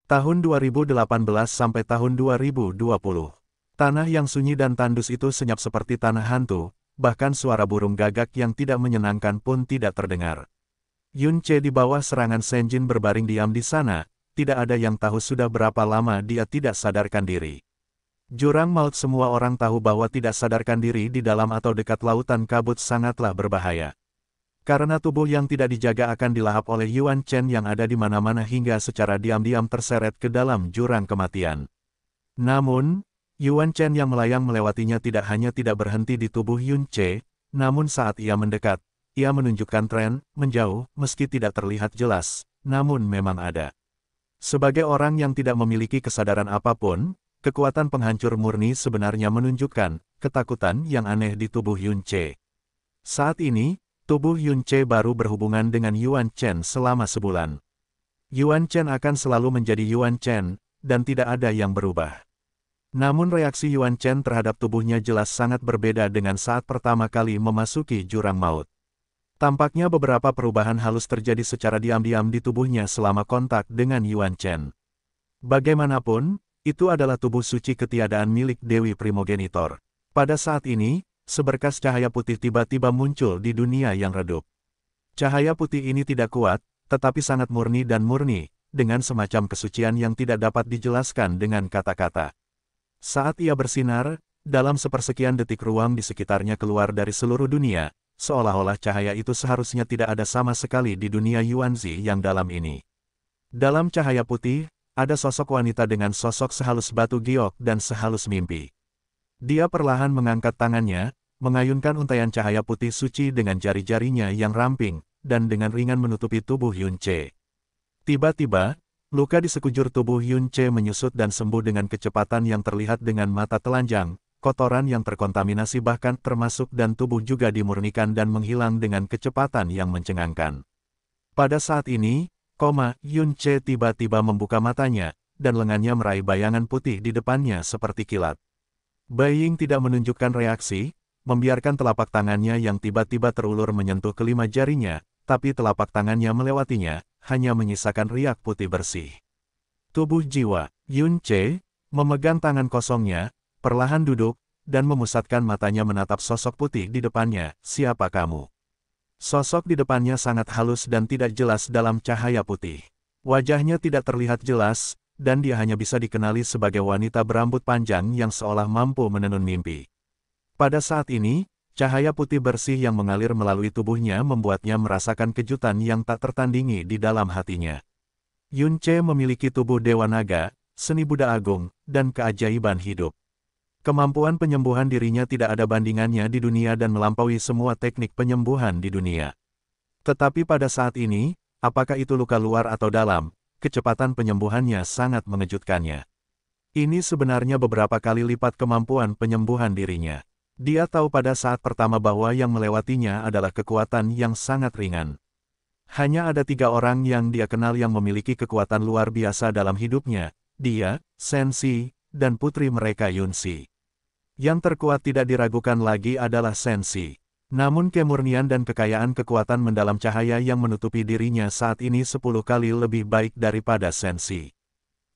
Tahun 2018 sampai tahun 2020. Tanah yang sunyi dan tandus itu senyap seperti tanah hantu, bahkan suara burung gagak yang tidak menyenangkan pun tidak terdengar. Yun Che di bawah serangan Senjin berbaring diam di sana, tidak ada yang tahu sudah berapa lama dia tidak sadarkan diri. Jurang maut semua orang tahu bahwa tidak sadarkan diri di dalam atau dekat lautan kabut sangatlah berbahaya. Karena tubuh yang tidak dijaga akan dilahap oleh Yuan Chen yang ada di mana-mana hingga secara diam-diam terseret ke dalam jurang kematian. Namun, Yuan Chen yang melayang melewatinya tidak hanya tidak berhenti di tubuh Yun Che, namun saat ia mendekat, ia menunjukkan tren menjauh meski tidak terlihat jelas, namun memang ada. Sebagai orang yang tidak memiliki kesadaran apapun, kekuatan penghancur murni sebenarnya menunjukkan ketakutan yang aneh di tubuh Yun Che. Saat ini, tubuh Yun Che baru berhubungan dengan Yuan Chen selama sebulan. Yuan Chen akan selalu menjadi Yuan Chen, dan tidak ada yang berubah. Namun reaksi Yuan Chen terhadap tubuhnya jelas sangat berbeda dengan saat pertama kali memasuki jurang maut. Tampaknya beberapa perubahan halus terjadi secara diam-diam di tubuhnya selama kontak dengan Yuan Chen. Bagaimanapun, itu adalah tubuh suci ketiadaan milik Dewi Primogenitor. Pada saat ini, seberkas cahaya putih tiba-tiba muncul di dunia yang redup. Cahaya putih ini tidak kuat, tetapi sangat murni dan murni, dengan semacam kesucian yang tidak dapat dijelaskan dengan kata-kata. Saat ia bersinar, dalam sepersekian detik ruang di sekitarnya keluar dari seluruh dunia, seolah-olah cahaya itu seharusnya tidak ada sama sekali di dunia Yuanzi yang dalam ini. Dalam cahaya putih, ada sosok wanita dengan sosok sehalus batu giok dan sehalus mimpi. Dia perlahan mengangkat tangannya, mengayunkan untaian cahaya putih suci dengan jari-jarinya yang ramping, dan dengan ringan menutupi tubuh Yun Che. Tiba-tiba, luka di sekujur tubuh Yun Che menyusut dan sembuh dengan kecepatan yang terlihat dengan mata telanjang, kotoran yang terkontaminasi bahkan termasuk dan tubuh juga dimurnikan dan menghilang dengan kecepatan yang mencengangkan. Pada saat ini, Yun Che tiba-tiba membuka matanya, dan lengannya meraih bayangan putih di depannya seperti kilat. Bai Ying tidak menunjukkan reaksi, membiarkan telapak tangannya yang tiba-tiba terulur menyentuh kelima jarinya, tapi telapak tangannya melewatinya, hanya menyisakan riak putih bersih. Tubuh jiwa, Yun Che, memegang tangan kosongnya, perlahan duduk, dan memusatkan matanya menatap sosok putih di depannya, siapa kamu? Sosok di depannya sangat halus dan tidak jelas dalam cahaya putih. Wajahnya tidak terlihat jelas, dan dia hanya bisa dikenali sebagai wanita berambut panjang yang seolah mampu menenun mimpi. Pada saat ini, cahaya putih bersih yang mengalir melalui tubuhnya membuatnya merasakan kejutan yang tak tertandingi di dalam hatinya. Yun Che memiliki tubuh Dewa Naga, seni Buddha Agung, dan keajaiban hidup. Kemampuan penyembuhan dirinya tidak ada bandingannya di dunia dan melampaui semua teknik penyembuhan di dunia. Tetapi pada saat ini, apakah itu luka luar atau dalam, kecepatan penyembuhannya sangat mengejutkannya. Ini sebenarnya beberapa kali lipat kemampuan penyembuhan dirinya. Dia tahu pada saat pertama bahwa yang melewatinya adalah kekuatan yang sangat ringan. Hanya ada 3 orang yang dia kenal yang memiliki kekuatan luar biasa dalam hidupnya, dia, Sensi, dan putri mereka Yunsi. Yang terkuat tidak diragukan lagi adalah Sensi. Namun kemurnian dan kekayaan kekuatan mendalam cahaya yang menutupi dirinya saat ini 10 kali lebih baik daripada Sensi.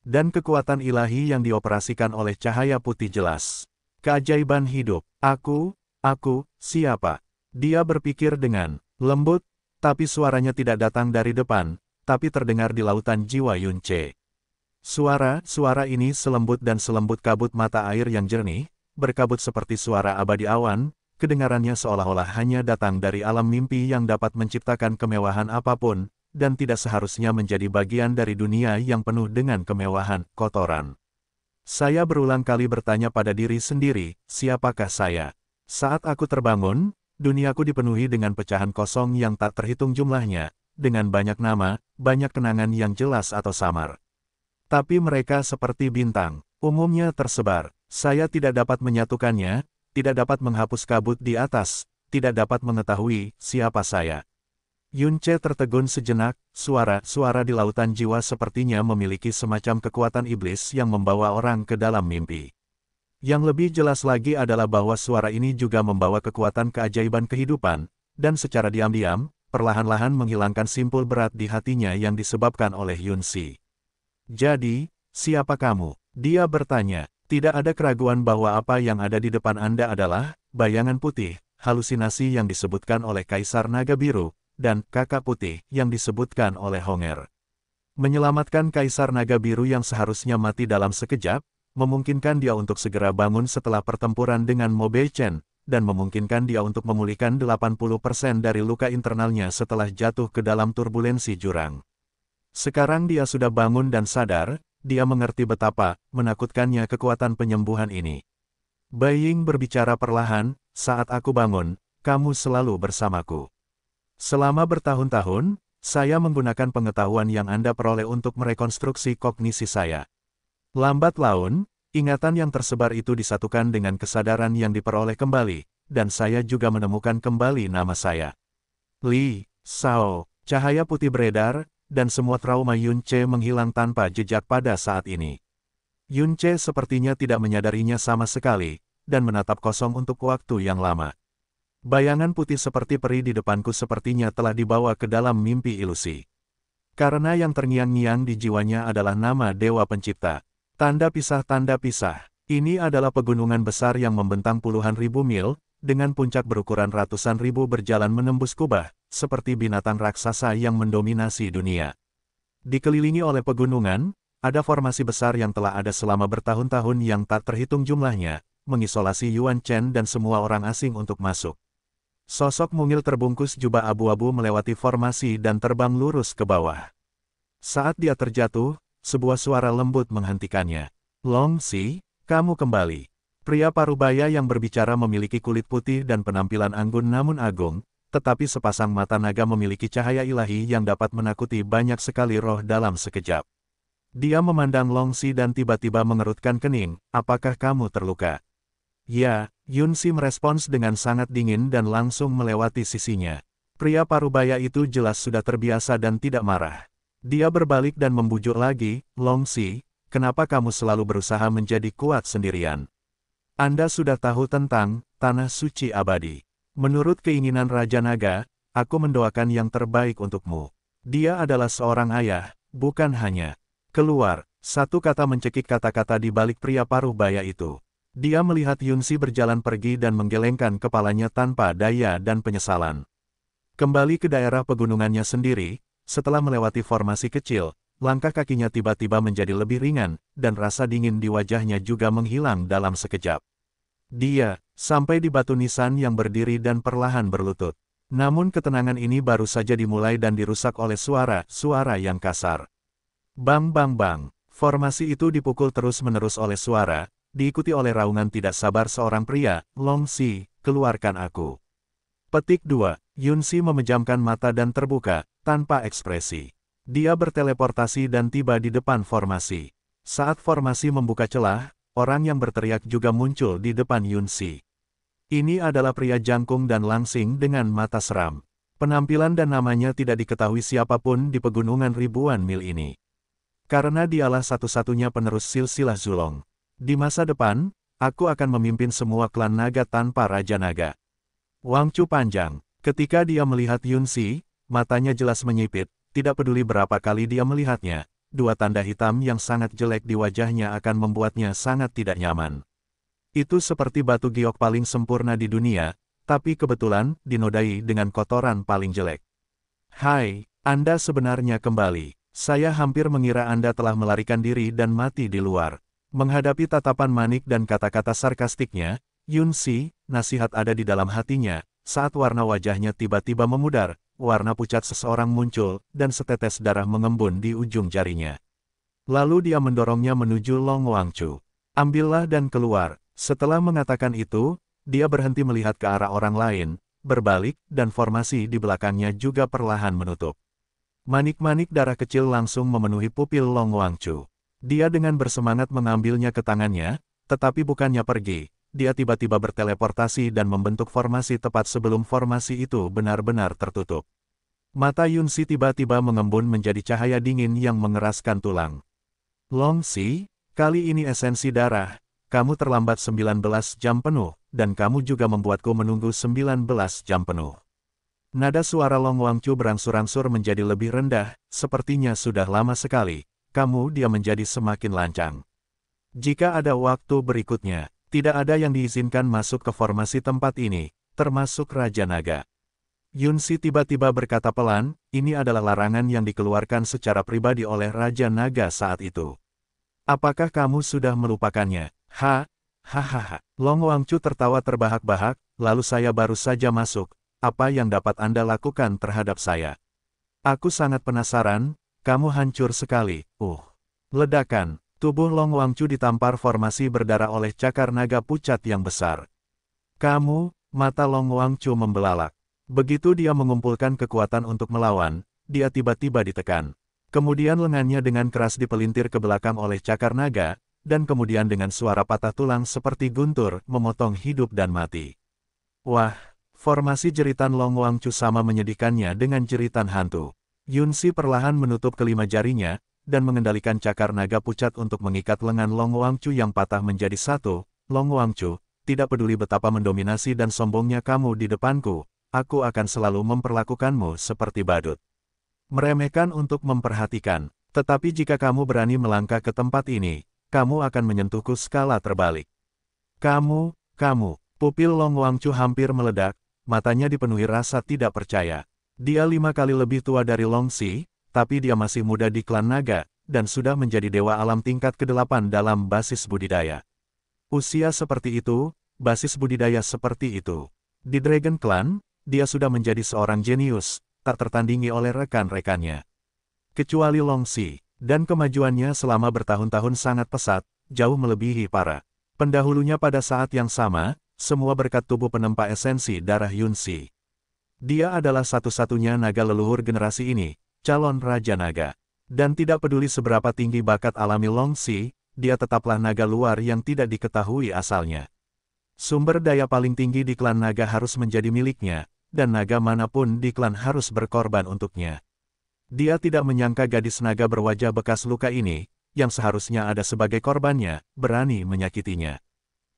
Dan kekuatan ilahi yang dioperasikan oleh cahaya putih jelas. Keajaiban hidup. Aku, siapa? Dia berpikir dengan lembut, tapi suaranya tidak datang dari depan, tapi terdengar di lautan jiwa Yun Che. Suara ini selembut dan selembut kabut mata air yang jernih, berkabut seperti suara abadi awan, kedengarannya seolah-olah hanya datang dari alam mimpi yang dapat menciptakan kemewahan apapun, dan tidak seharusnya menjadi bagian dari dunia yang penuh dengan kemewahan, kotoran. Saya berulang kali bertanya pada diri sendiri, siapakah saya? Saat aku terbangun, duniaku dipenuhi dengan pecahan kosong yang tak terhitung jumlahnya, dengan banyak nama, banyak kenangan yang jelas atau samar. Tapi mereka seperti bintang, umumnya tersebar. Saya tidak dapat menyatukannya, tidak dapat menghapus kabut di atas, tidak dapat mengetahui siapa saya. Yun Che tertegun sejenak, suara di lautan jiwa sepertinya memiliki semacam kekuatan iblis yang membawa orang ke dalam mimpi. Yang lebih jelas lagi adalah bahwa suara ini juga membawa kekuatan keajaiban kehidupan, dan secara diam-diam, perlahan-lahan menghilangkan simpul berat di hatinya yang disebabkan oleh Yunsi. Jadi, siapa kamu? Dia bertanya. Tidak ada keraguan bahwa apa yang ada di depan Anda adalah bayangan putih, halusinasi yang disebutkan oleh Kaisar Naga Biru, dan kakak putih yang disebutkan oleh Honger. Menyelamatkan Kaisar Naga Biru yang seharusnya mati dalam sekejap, memungkinkan dia untuk segera bangun setelah pertempuran dengan Mobei Chen, dan memungkinkan dia untuk memulihkan 80% dari luka internalnya setelah jatuh ke dalam turbulensi jurang. Sekarang dia sudah bangun dan sadar, dia mengerti betapa menakutkannya kekuatan penyembuhan ini. Beiying berbicara perlahan, saat aku bangun, kamu selalu bersamaku. Selama bertahun-tahun, saya menggunakan pengetahuan yang Anda peroleh untuk merekonstruksi kognisi saya. Lambat laun, ingatan yang tersebar itu disatukan dengan kesadaran yang diperoleh kembali, dan saya juga menemukan kembali nama saya. Li Sao, cahaya putih beredar, dan semua trauma Yun Ce menghilang tanpa jejak pada saat ini. Yun Ce sepertinya tidak menyadarinya sama sekali, dan menatap kosong untuk waktu yang lama. Bayangan putih seperti peri di depanku sepertinya telah dibawa ke dalam mimpi ilusi. Karena yang terngiang-ngiang di jiwanya adalah nama Dewa Pencipta. Tanda pisah. Ini adalah pegunungan besar yang membentang puluhan ribu mil, dengan puncak berukuran ratusan ribu berjalan menembus kubah, seperti binatang raksasa yang mendominasi dunia. Dikelilingi oleh pegunungan, ada formasi besar yang telah ada selama bertahun-tahun yang tak terhitung jumlahnya, mengisolasi Yuan Chen dan semua orang asing untuk masuk. Sosok mungil terbungkus jubah abu-abu melewati formasi dan terbang lurus ke bawah. Saat dia terjatuh, sebuah suara lembut menghentikannya. Long Si, kamu kembali. Pria parubaya yang berbicara memiliki kulit putih dan penampilan anggun namun agung, tetapi sepasang mata naga memiliki cahaya ilahi yang dapat menakuti banyak sekali roh dalam sekejap. Dia memandang Long Si dan tiba-tiba mengerutkan kening, apakah kamu terluka? Ya, Yun Si merespons dengan sangat dingin dan langsung melewati sisinya. Pria parubaya itu jelas sudah terbiasa dan tidak marah. Dia berbalik dan membujuk lagi, Long Si, kenapa kamu selalu berusaha menjadi kuat sendirian? Anda sudah tahu tentang Tanah Suci Abadi. Menurut keinginan Raja Naga, aku mendoakan yang terbaik untukmu. Dia adalah seorang ayah, bukan hanya. Keluar, satu kata mencekik kata-kata di balik pria parubaya itu. Dia melihat Yun Si berjalan pergi dan menggelengkan kepalanya tanpa daya dan penyesalan. Kembali ke daerah pegunungannya sendiri, setelah melewati formasi kecil, langkah kakinya tiba-tiba menjadi lebih ringan, dan rasa dingin di wajahnya juga menghilang dalam sekejap. Dia sampai di batu nisan yang berdiri dan perlahan berlutut. Namun ketenangan ini baru saja dimulai dan dirusak oleh suara yang kasar. Bang bang bang, formasi itu dipukul terus-menerus oleh suara, diikuti oleh raungan tidak sabar seorang pria, Long Si, keluarkan aku. Petik 2, Yun Si memejamkan mata dan terbuka, tanpa ekspresi. Dia berteleportasi dan tiba di depan formasi. Saat formasi membuka celah, orang yang berteriak juga muncul di depan Yun Si. Ini adalah pria jangkung dan langsing dengan mata seram. Penampilan dan namanya tidak diketahui siapapun di pegunungan ribuan mil ini. Karena dialah satu-satunya penerus silsilah Zulong. Di masa depan, aku akan memimpin semua klan naga tanpa Raja Naga. Wang Chu panjang. Ketika dia melihat Yun Si, matanya jelas menyipit, tidak peduli berapa kali dia melihatnya. Dua tanda hitam yang sangat jelek di wajahnya akan membuatnya sangat tidak nyaman. Itu seperti batu giok paling sempurna di dunia, tapi kebetulan dinodai dengan kotoran paling jelek. Hai, Anda sebenarnya kembali. Saya hampir mengira Anda telah melarikan diri dan mati di luar. Menghadapi tatapan manik dan kata-kata sarkastiknya, Yun Si, nasihat ada di dalam hatinya, saat warna wajahnya tiba-tiba memudar, warna pucat seseorang muncul, dan setetes darah mengembun di ujung jarinya. Lalu dia mendorongnya menuju Long Wangchu. Ambillah dan keluar. Setelah mengatakan itu, dia berhenti melihat ke arah orang lain, berbalik, dan formasi di belakangnya juga perlahan menutup. Manik-manik darah kecil langsung memenuhi pupil Long Wangchu. Dia dengan bersemangat mengambilnya ke tangannya, tetapi bukannya pergi, dia tiba-tiba berteleportasi dan membentuk formasi tepat sebelum formasi itu benar-benar tertutup. Mata Yun Si tiba-tiba mengembun menjadi cahaya dingin yang mengeraskan tulang. Long Si, kali ini esensi darah. Kamu terlambat 19 jam penuh, dan kamu juga membuatku menunggu 19 jam penuh. Nada suara Long Wangchu berangsur-angsur menjadi lebih rendah, sepertinya sudah lama sekali. dia menjadi semakin lancang. Jika ada waktu berikutnya, tidak ada yang diizinkan masuk ke formasi tempat ini, termasuk Raja Naga. Yunsi tiba-tiba berkata pelan, ini adalah larangan yang dikeluarkan secara pribadi oleh Raja Naga saat itu. Apakah kamu sudah melupakannya? Hahaha. Long Wangchu tertawa terbahak-bahak, lalu saya baru saja masuk, apa yang dapat Anda lakukan terhadap saya? Aku sangat penasaran, kamu hancur sekali, Ledakan, tubuh Long Wangchu ditampar formasi berdarah oleh cakar naga pucat yang besar. Mata Long Wangchu membelalak. Begitu dia mengumpulkan kekuatan untuk melawan, dia tiba-tiba ditekan. Kemudian lengannya dengan keras dipelintir ke belakang oleh cakar naga, dan kemudian dengan suara patah tulang seperti guntur, memotong hidup dan mati. Wah, formasi jeritan Long Wangchu sama menyedihkannya dengan jeritan hantu. Yunsi perlahan menutup kelima jarinya, dan mengendalikan cakar naga pucat untuk mengikat lengan Long Wangchu yang patah menjadi satu. Long Wangchu, tidak peduli betapa mendominasi dan sombongnya kamu di depanku, aku akan selalu memperlakukanmu seperti badut. Meremehkan untuk memperhatikan, tetapi jika kamu berani melangkah ke tempat ini, kamu akan menyentuhku skala terbalik. Kamu, pupil Long Wangchu hampir meledak, matanya dipenuhi rasa tidak percaya. Dia 5 kali lebih tua dari Long Si, tapi dia masih muda di klan naga, dan sudah menjadi dewa alam tingkat ke-8 dalam basis budidaya. Usia seperti itu, basis budidaya seperti itu. Di Dragon Clan, dia sudah menjadi seorang jenius, tak tertandingi oleh rekan-rekannya. Kecuali Long Si, dan kemajuannya selama bertahun-tahun sangat pesat, jauh melebihi para pendahulunya pada saat yang sama, semua berkat tubuh penempa esensi darah Yunsi. Dia adalah satu-satunya naga leluhur generasi ini, calon Raja Naga. Dan tidak peduli seberapa tinggi bakat alami Long Si, dia tetaplah naga luar yang tidak diketahui asalnya. Sumber daya paling tinggi di klan naga harus menjadi miliknya, dan naga manapun di klan harus berkorban untuknya. Dia tidak menyangka gadis naga berwajah bekas luka ini, yang seharusnya ada sebagai korbannya, berani menyakitinya.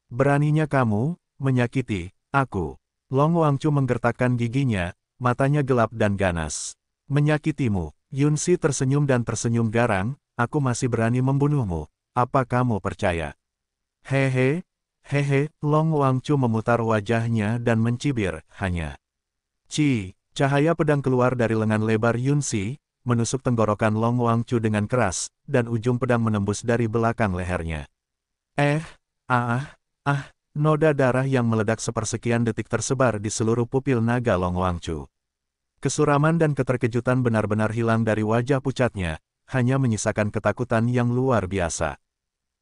Beraninya kamu, menyakiti aku. Long Wangchu menggertakkan giginya, matanya gelap dan ganas. Menyakitimu, Yunsi tersenyum dan tersenyum garang, aku masih berani membunuhmu, apa kamu percaya? Hehe, Long Wangchu memutar wajahnya dan mencibir, hanya. Cahaya pedang keluar dari lengan lebar Yunsi, menusuk tenggorokan Long Wangchu dengan keras, dan ujung pedang menembus dari belakang lehernya. Noda darah yang meledak sepersekian detik tersebar di seluruh pupil naga Long Wangchu. Kesuraman dan keterkejutan benar-benar hilang dari wajah pucatnya, hanya menyisakan ketakutan yang luar biasa.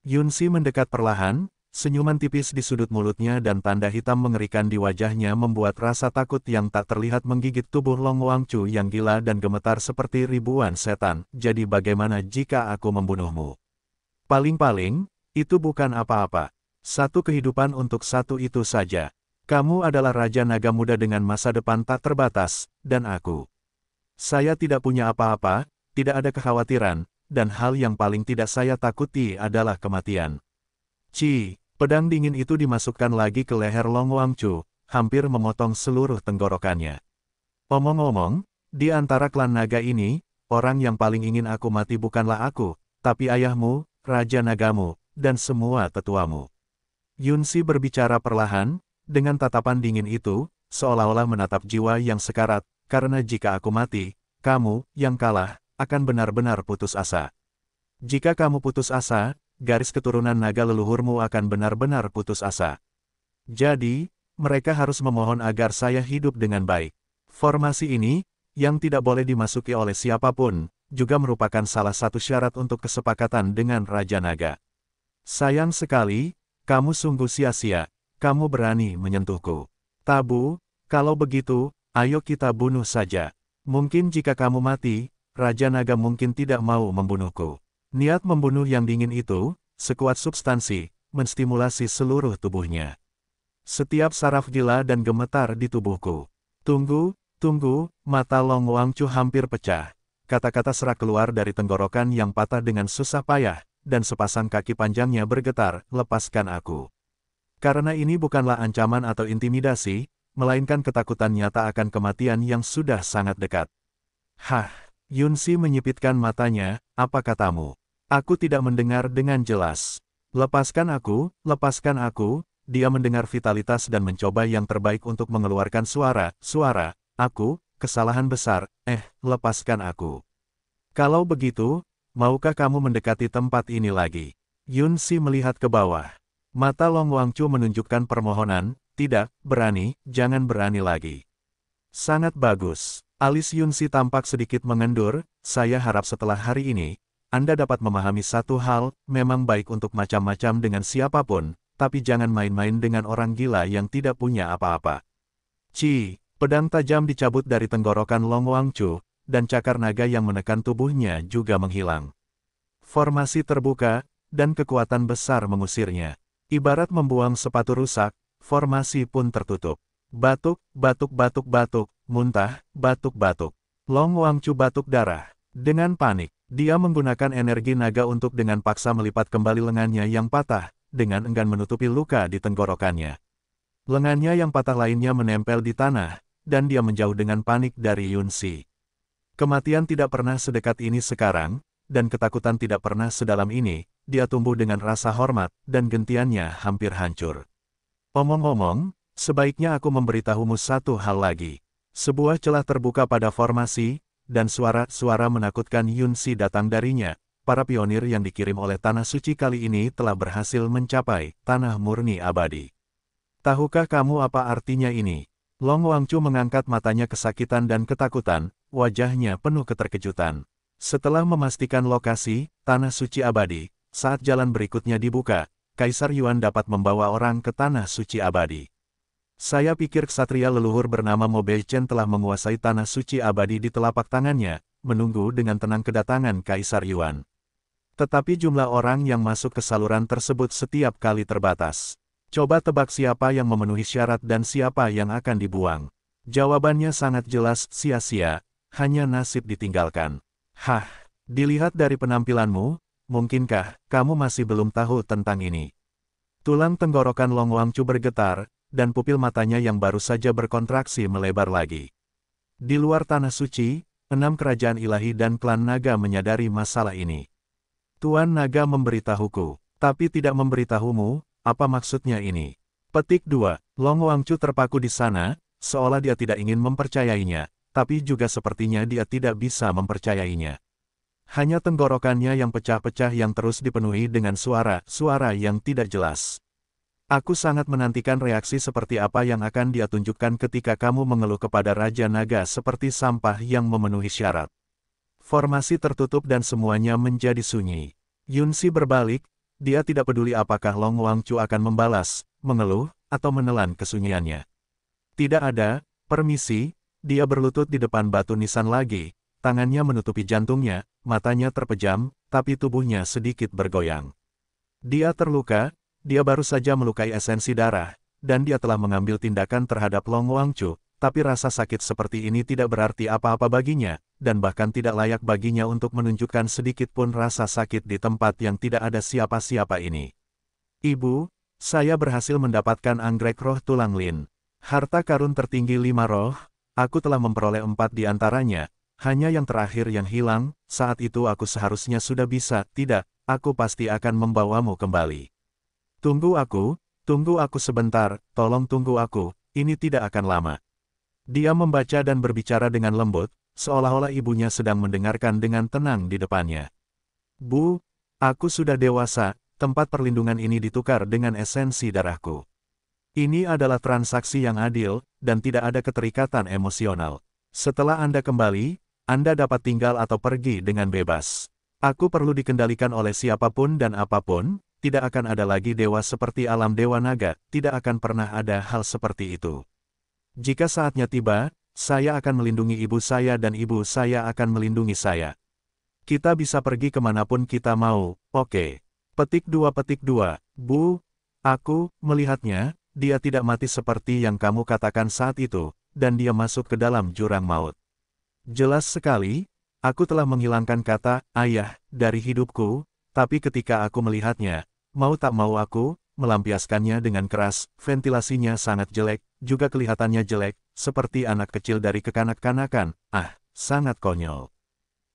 Yunsi mendekat perlahan, senyuman tipis di sudut mulutnya dan tanda hitam mengerikan di wajahnya membuat rasa takut yang tak terlihat menggigit tubuh Long Wangchu yang gila dan gemetar seperti ribuan setan. Jadi bagaimana jika aku membunuhmu? Paling-paling, itu bukan apa-apa. Satu kehidupan untuk satu itu saja. Kamu adalah Raja Naga Muda dengan masa depan tak terbatas, dan aku. Saya tidak punya apa-apa, tidak ada kekhawatiran, dan hal yang paling tidak saya takuti adalah kematian. Pedang dingin itu dimasukkan lagi ke leher Long Wangchu, hampir memotong seluruh tenggorokannya. Omong-omong, di antara klan naga ini, orang yang paling ingin aku mati bukanlah aku, tapi ayahmu, Raja Nagamu, dan semua tetuamu. Yunsi berbicara perlahan, dengan tatapan dingin itu, seolah-olah menatap jiwa yang sekarat, karena jika aku mati, kamu, yang kalah, akan benar-benar putus asa. Jika kamu putus asa, garis keturunan naga leluhurmu akan benar-benar putus asa. Jadi, mereka harus memohon agar saya hidup dengan baik. Formasi ini, yang tidak boleh dimasuki oleh siapapun, juga merupakan salah satu syarat untuk kesepakatan dengan Raja Naga. Sayang sekali, kamu sungguh sia-sia, kamu berani menyentuhku. Tabu, kalau begitu, ayo kita bunuh saja. Mungkin jika kamu mati, Raja Naga mungkin tidak mau membunuhku. Niat membunuh yang dingin itu, sekuat substansi, menstimulasi seluruh tubuhnya. Setiap saraf gila dan gemetar di tubuhku. Tunggu, mata Long Wangchu hampir pecah. Kata-kata serak keluar dari tenggorokan yang patah dengan susah payah, dan sepasang kaki panjangnya bergetar, lepaskan aku. Karena ini bukanlah ancaman atau intimidasi, melainkan ketakutan nyata akan kematian yang sudah sangat dekat. Yunsi menyipitkan matanya, apa katamu? Aku tidak mendengar dengan jelas. Lepaskan aku, lepaskan aku. Dia mendengar vitalitas dan mencoba yang terbaik untuk mengeluarkan suara. Aku, kesalahan besar, lepaskan aku. Kalau begitu, maukah kamu mendekati tempat ini lagi? Yun Si melihat ke bawah. Mata Long Wangchu menunjukkan permohonan, tidak, berani, jangan berani lagi. Sangat bagus. Alis Yun Si tampak sedikit mengendur, saya harap setelah hari ini, Anda dapat memahami satu hal, memang baik untuk macam-macam dengan siapapun, tapi jangan main-main dengan orang gila yang tidak punya apa-apa. Pedang tajam dicabut dari tenggorokan Long Wangchu, dan cakar naga yang menekan tubuhnya juga menghilang. Formasi terbuka, dan kekuatan besar mengusirnya. Ibarat membuang sepatu rusak, formasi pun tertutup. Batuk, muntah, batuk. Long Wangchu batuk darah. Dengan panik, dia menggunakan energi naga untuk dengan paksa melipat kembali lengannya yang patah, dengan enggan menutupi luka di tenggorokannya. Lengannya yang patah lainnya menempel di tanah, dan dia menjauh dengan panik dari Yun Si. Kematian tidak pernah sedekat ini sekarang, dan ketakutan tidak pernah sedalam ini. Dia tumbuh dengan rasa hormat, dan gentiannya hampir hancur. Omong-omong, sebaiknya aku memberitahumu satu hal lagi. Sebuah celah terbuka pada formasi, dan suara-suara menakutkan Yun Si datang darinya. Para pionir yang dikirim oleh Tanah Suci kali ini telah berhasil mencapai Tanah Murni Abadi. Tahukah kamu apa artinya ini? Long Wangchu mengangkat matanya kesakitan dan ketakutan, wajahnya penuh keterkejutan. Setelah memastikan lokasi, Tanah Suci Abadi, saat jalan berikutnya dibuka, Kaisar Yuan dapat membawa orang ke Tanah Suci Abadi. Saya pikir ksatria leluhur bernama Mo Beichen telah menguasai Tanah Suci Abadi di telapak tangannya, menunggu dengan tenang kedatangan Kaisar Yuan. Tetapi jumlah orang yang masuk ke saluran tersebut setiap kali terbatas. Coba tebak siapa yang memenuhi syarat dan siapa yang akan dibuang. Jawabannya sangat jelas, sia-sia, hanya nasib ditinggalkan. Dilihat dari penampilanmu, mungkinkah kamu masih belum tahu tentang ini? Tulang tenggorokan Long Wangchu bergetar, dan pupil matanya yang baru saja berkontraksi melebar lagi. Di luar Tanah Suci, 6 kerajaan ilahi dan klan naga menyadari masalah ini. Tuan Naga memberitahuku, tapi tidak memberitahumu. Apa maksudnya ini? Petik 2. Long Wangchu terpaku di sana, seolah dia tidak ingin mempercayainya, tapi juga sepertinya dia tidak bisa mempercayainya. Hanya tenggorokannya yang pecah-pecah yang terus dipenuhi dengan suara yang tidak jelas. Aku sangat menantikan reaksi seperti apa yang akan dia tunjukkan ketika kamu mengeluh kepada Raja Naga seperti sampah yang memenuhi syarat. Formasi tertutup dan semuanya menjadi sunyi. Yun Si berbalik. Dia tidak peduli apakah Long Wangchu akan membalas, mengeluh, atau menelan kesunyiannya. Tidak ada, permisi, dia berlutut di depan batu nisan lagi, tangannya menutupi jantungnya, matanya terpejam, tapi tubuhnya sedikit bergoyang. Dia terluka, dia baru saja melukai esensi darah, dan dia telah mengambil tindakan terhadap Long Wangchu, tapi rasa sakit seperti ini tidak berarti apa-apa baginya, dan bahkan tidak layak baginya untuk menunjukkan sedikit pun rasa sakit di tempat yang tidak ada siapa-siapa ini. Ibu, saya berhasil mendapatkan anggrek roh tulang lin. Harta karun tertinggi 5 roh, aku telah memperoleh 4 di antaranya, hanya yang terakhir yang hilang, saat itu aku seharusnya sudah bisa, tidak, aku pasti akan membawamu kembali. Tunggu aku sebentar, tolong tunggu aku, ini tidak akan lama. Dia membaca dan berbicara dengan lembut, seolah-olah ibunya sedang mendengarkan dengan tenang di depannya. Bu, aku sudah dewasa, tempat perlindungan ini ditukar dengan esensi darahku. Ini adalah transaksi yang adil, dan tidak ada keterikatan emosional. Setelah Anda kembali, Anda dapat tinggal atau pergi dengan bebas. Aku perlu dikendalikan oleh siapapun dan apapun, tidak akan ada lagi dewa seperti alam dewa naga, tidak akan pernah ada hal seperti itu. Jika saatnya tiba, saya akan melindungi ibu saya dan ibu saya akan melindungi saya. Kita bisa pergi kemanapun kita mau, oke. Petik 2. Bu, aku melihatnya, dia tidak mati seperti yang kamu katakan saat itu, dan dia masuk ke dalam jurang maut. Jelas sekali, aku telah menghilangkan kata ayah dari hidupku, tapi ketika aku melihatnya, mau tak mau aku melampiaskannya dengan keras. Ventilasinya sangat jelek, juga kelihatannya jelek, seperti anak kecil dari kekanak-kanakan. Sangat konyol.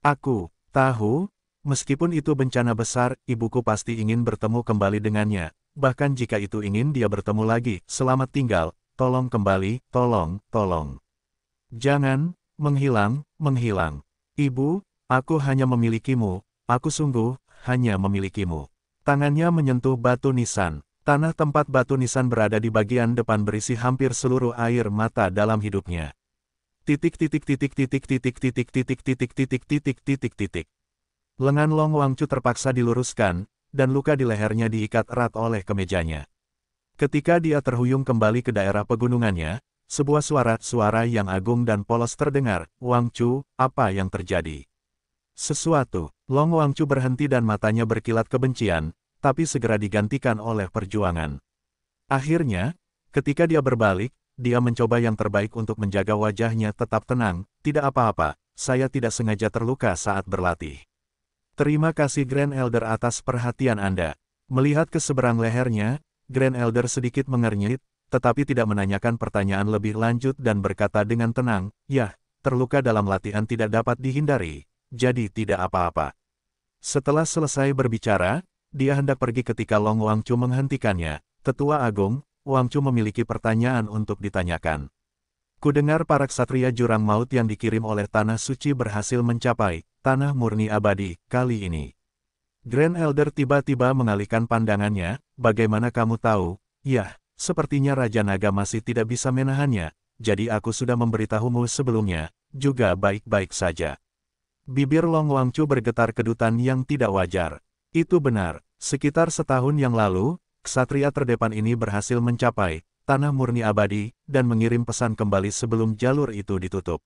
Aku tahu, Meskipun itu bencana besar, ibuku pasti ingin bertemu kembali dengannya. Bahkan jika itu ingin dia bertemu lagi, selamat tinggal, tolong kembali, tolong, tolong. Jangan, menghilang, menghilang. Ibu, aku hanya memilikimu, aku sungguh, hanya memilikimu. Tangannya menyentuh batu nisan. Tanah tempat batu nisan berada di bagian depan berisi hampir seluruh air mata dalam hidupnya. Titik titik titik titik titik titik titik titik titik titik titik titik. Lengan Long Wangchu terpaksa diluruskan, dan luka di lehernya diikat erat oleh kemejanya. Ketika dia terhuyung kembali ke daerah pegunungannya, sebuah suara yang agung dan polos terdengar, "Wangchu, apa yang terjadi?" Sesuatu. Long Wangchu berhenti dan matanya berkilat kebencian, tapi segera digantikan oleh perjuangan. Akhirnya, ketika dia berbalik, dia mencoba yang terbaik untuk menjaga wajahnya tetap tenang. "Tidak apa-apa, saya tidak sengaja terluka saat berlatih." "Terima kasih Grand Elder atas perhatian Anda." Melihat ke seberang lehernya, Grand Elder sedikit mengernyit, tetapi tidak menanyakan pertanyaan lebih lanjut dan berkata dengan tenang, "Yah, terluka dalam latihan tidak dapat dihindari, jadi tidak apa-apa." Setelah selesai berbicara, dia hendak pergi ketika Long Wangchu menghentikannya. "Tetua Agung, Wangchu memiliki pertanyaan untuk ditanyakan. Kudengar para ksatria jurang maut yang dikirim oleh Tanah Suci berhasil mencapai Tanah Murni Abadi kali ini." Grand Elder tiba-tiba mengalihkan pandangannya, "Bagaimana kamu tahu?" "Yah, sepertinya Raja Naga masih tidak bisa menahannya, jadi aku sudah memberitahumu sebelumnya, juga baik-baik saja." Bibir Long Wangchu bergetar kedutan yang tidak wajar. Itu benar, sekitar setahun yang lalu, ksatria terdepan ini berhasil mencapai Tanah Murni Abadi, dan mengirim pesan kembali sebelum jalur itu ditutup.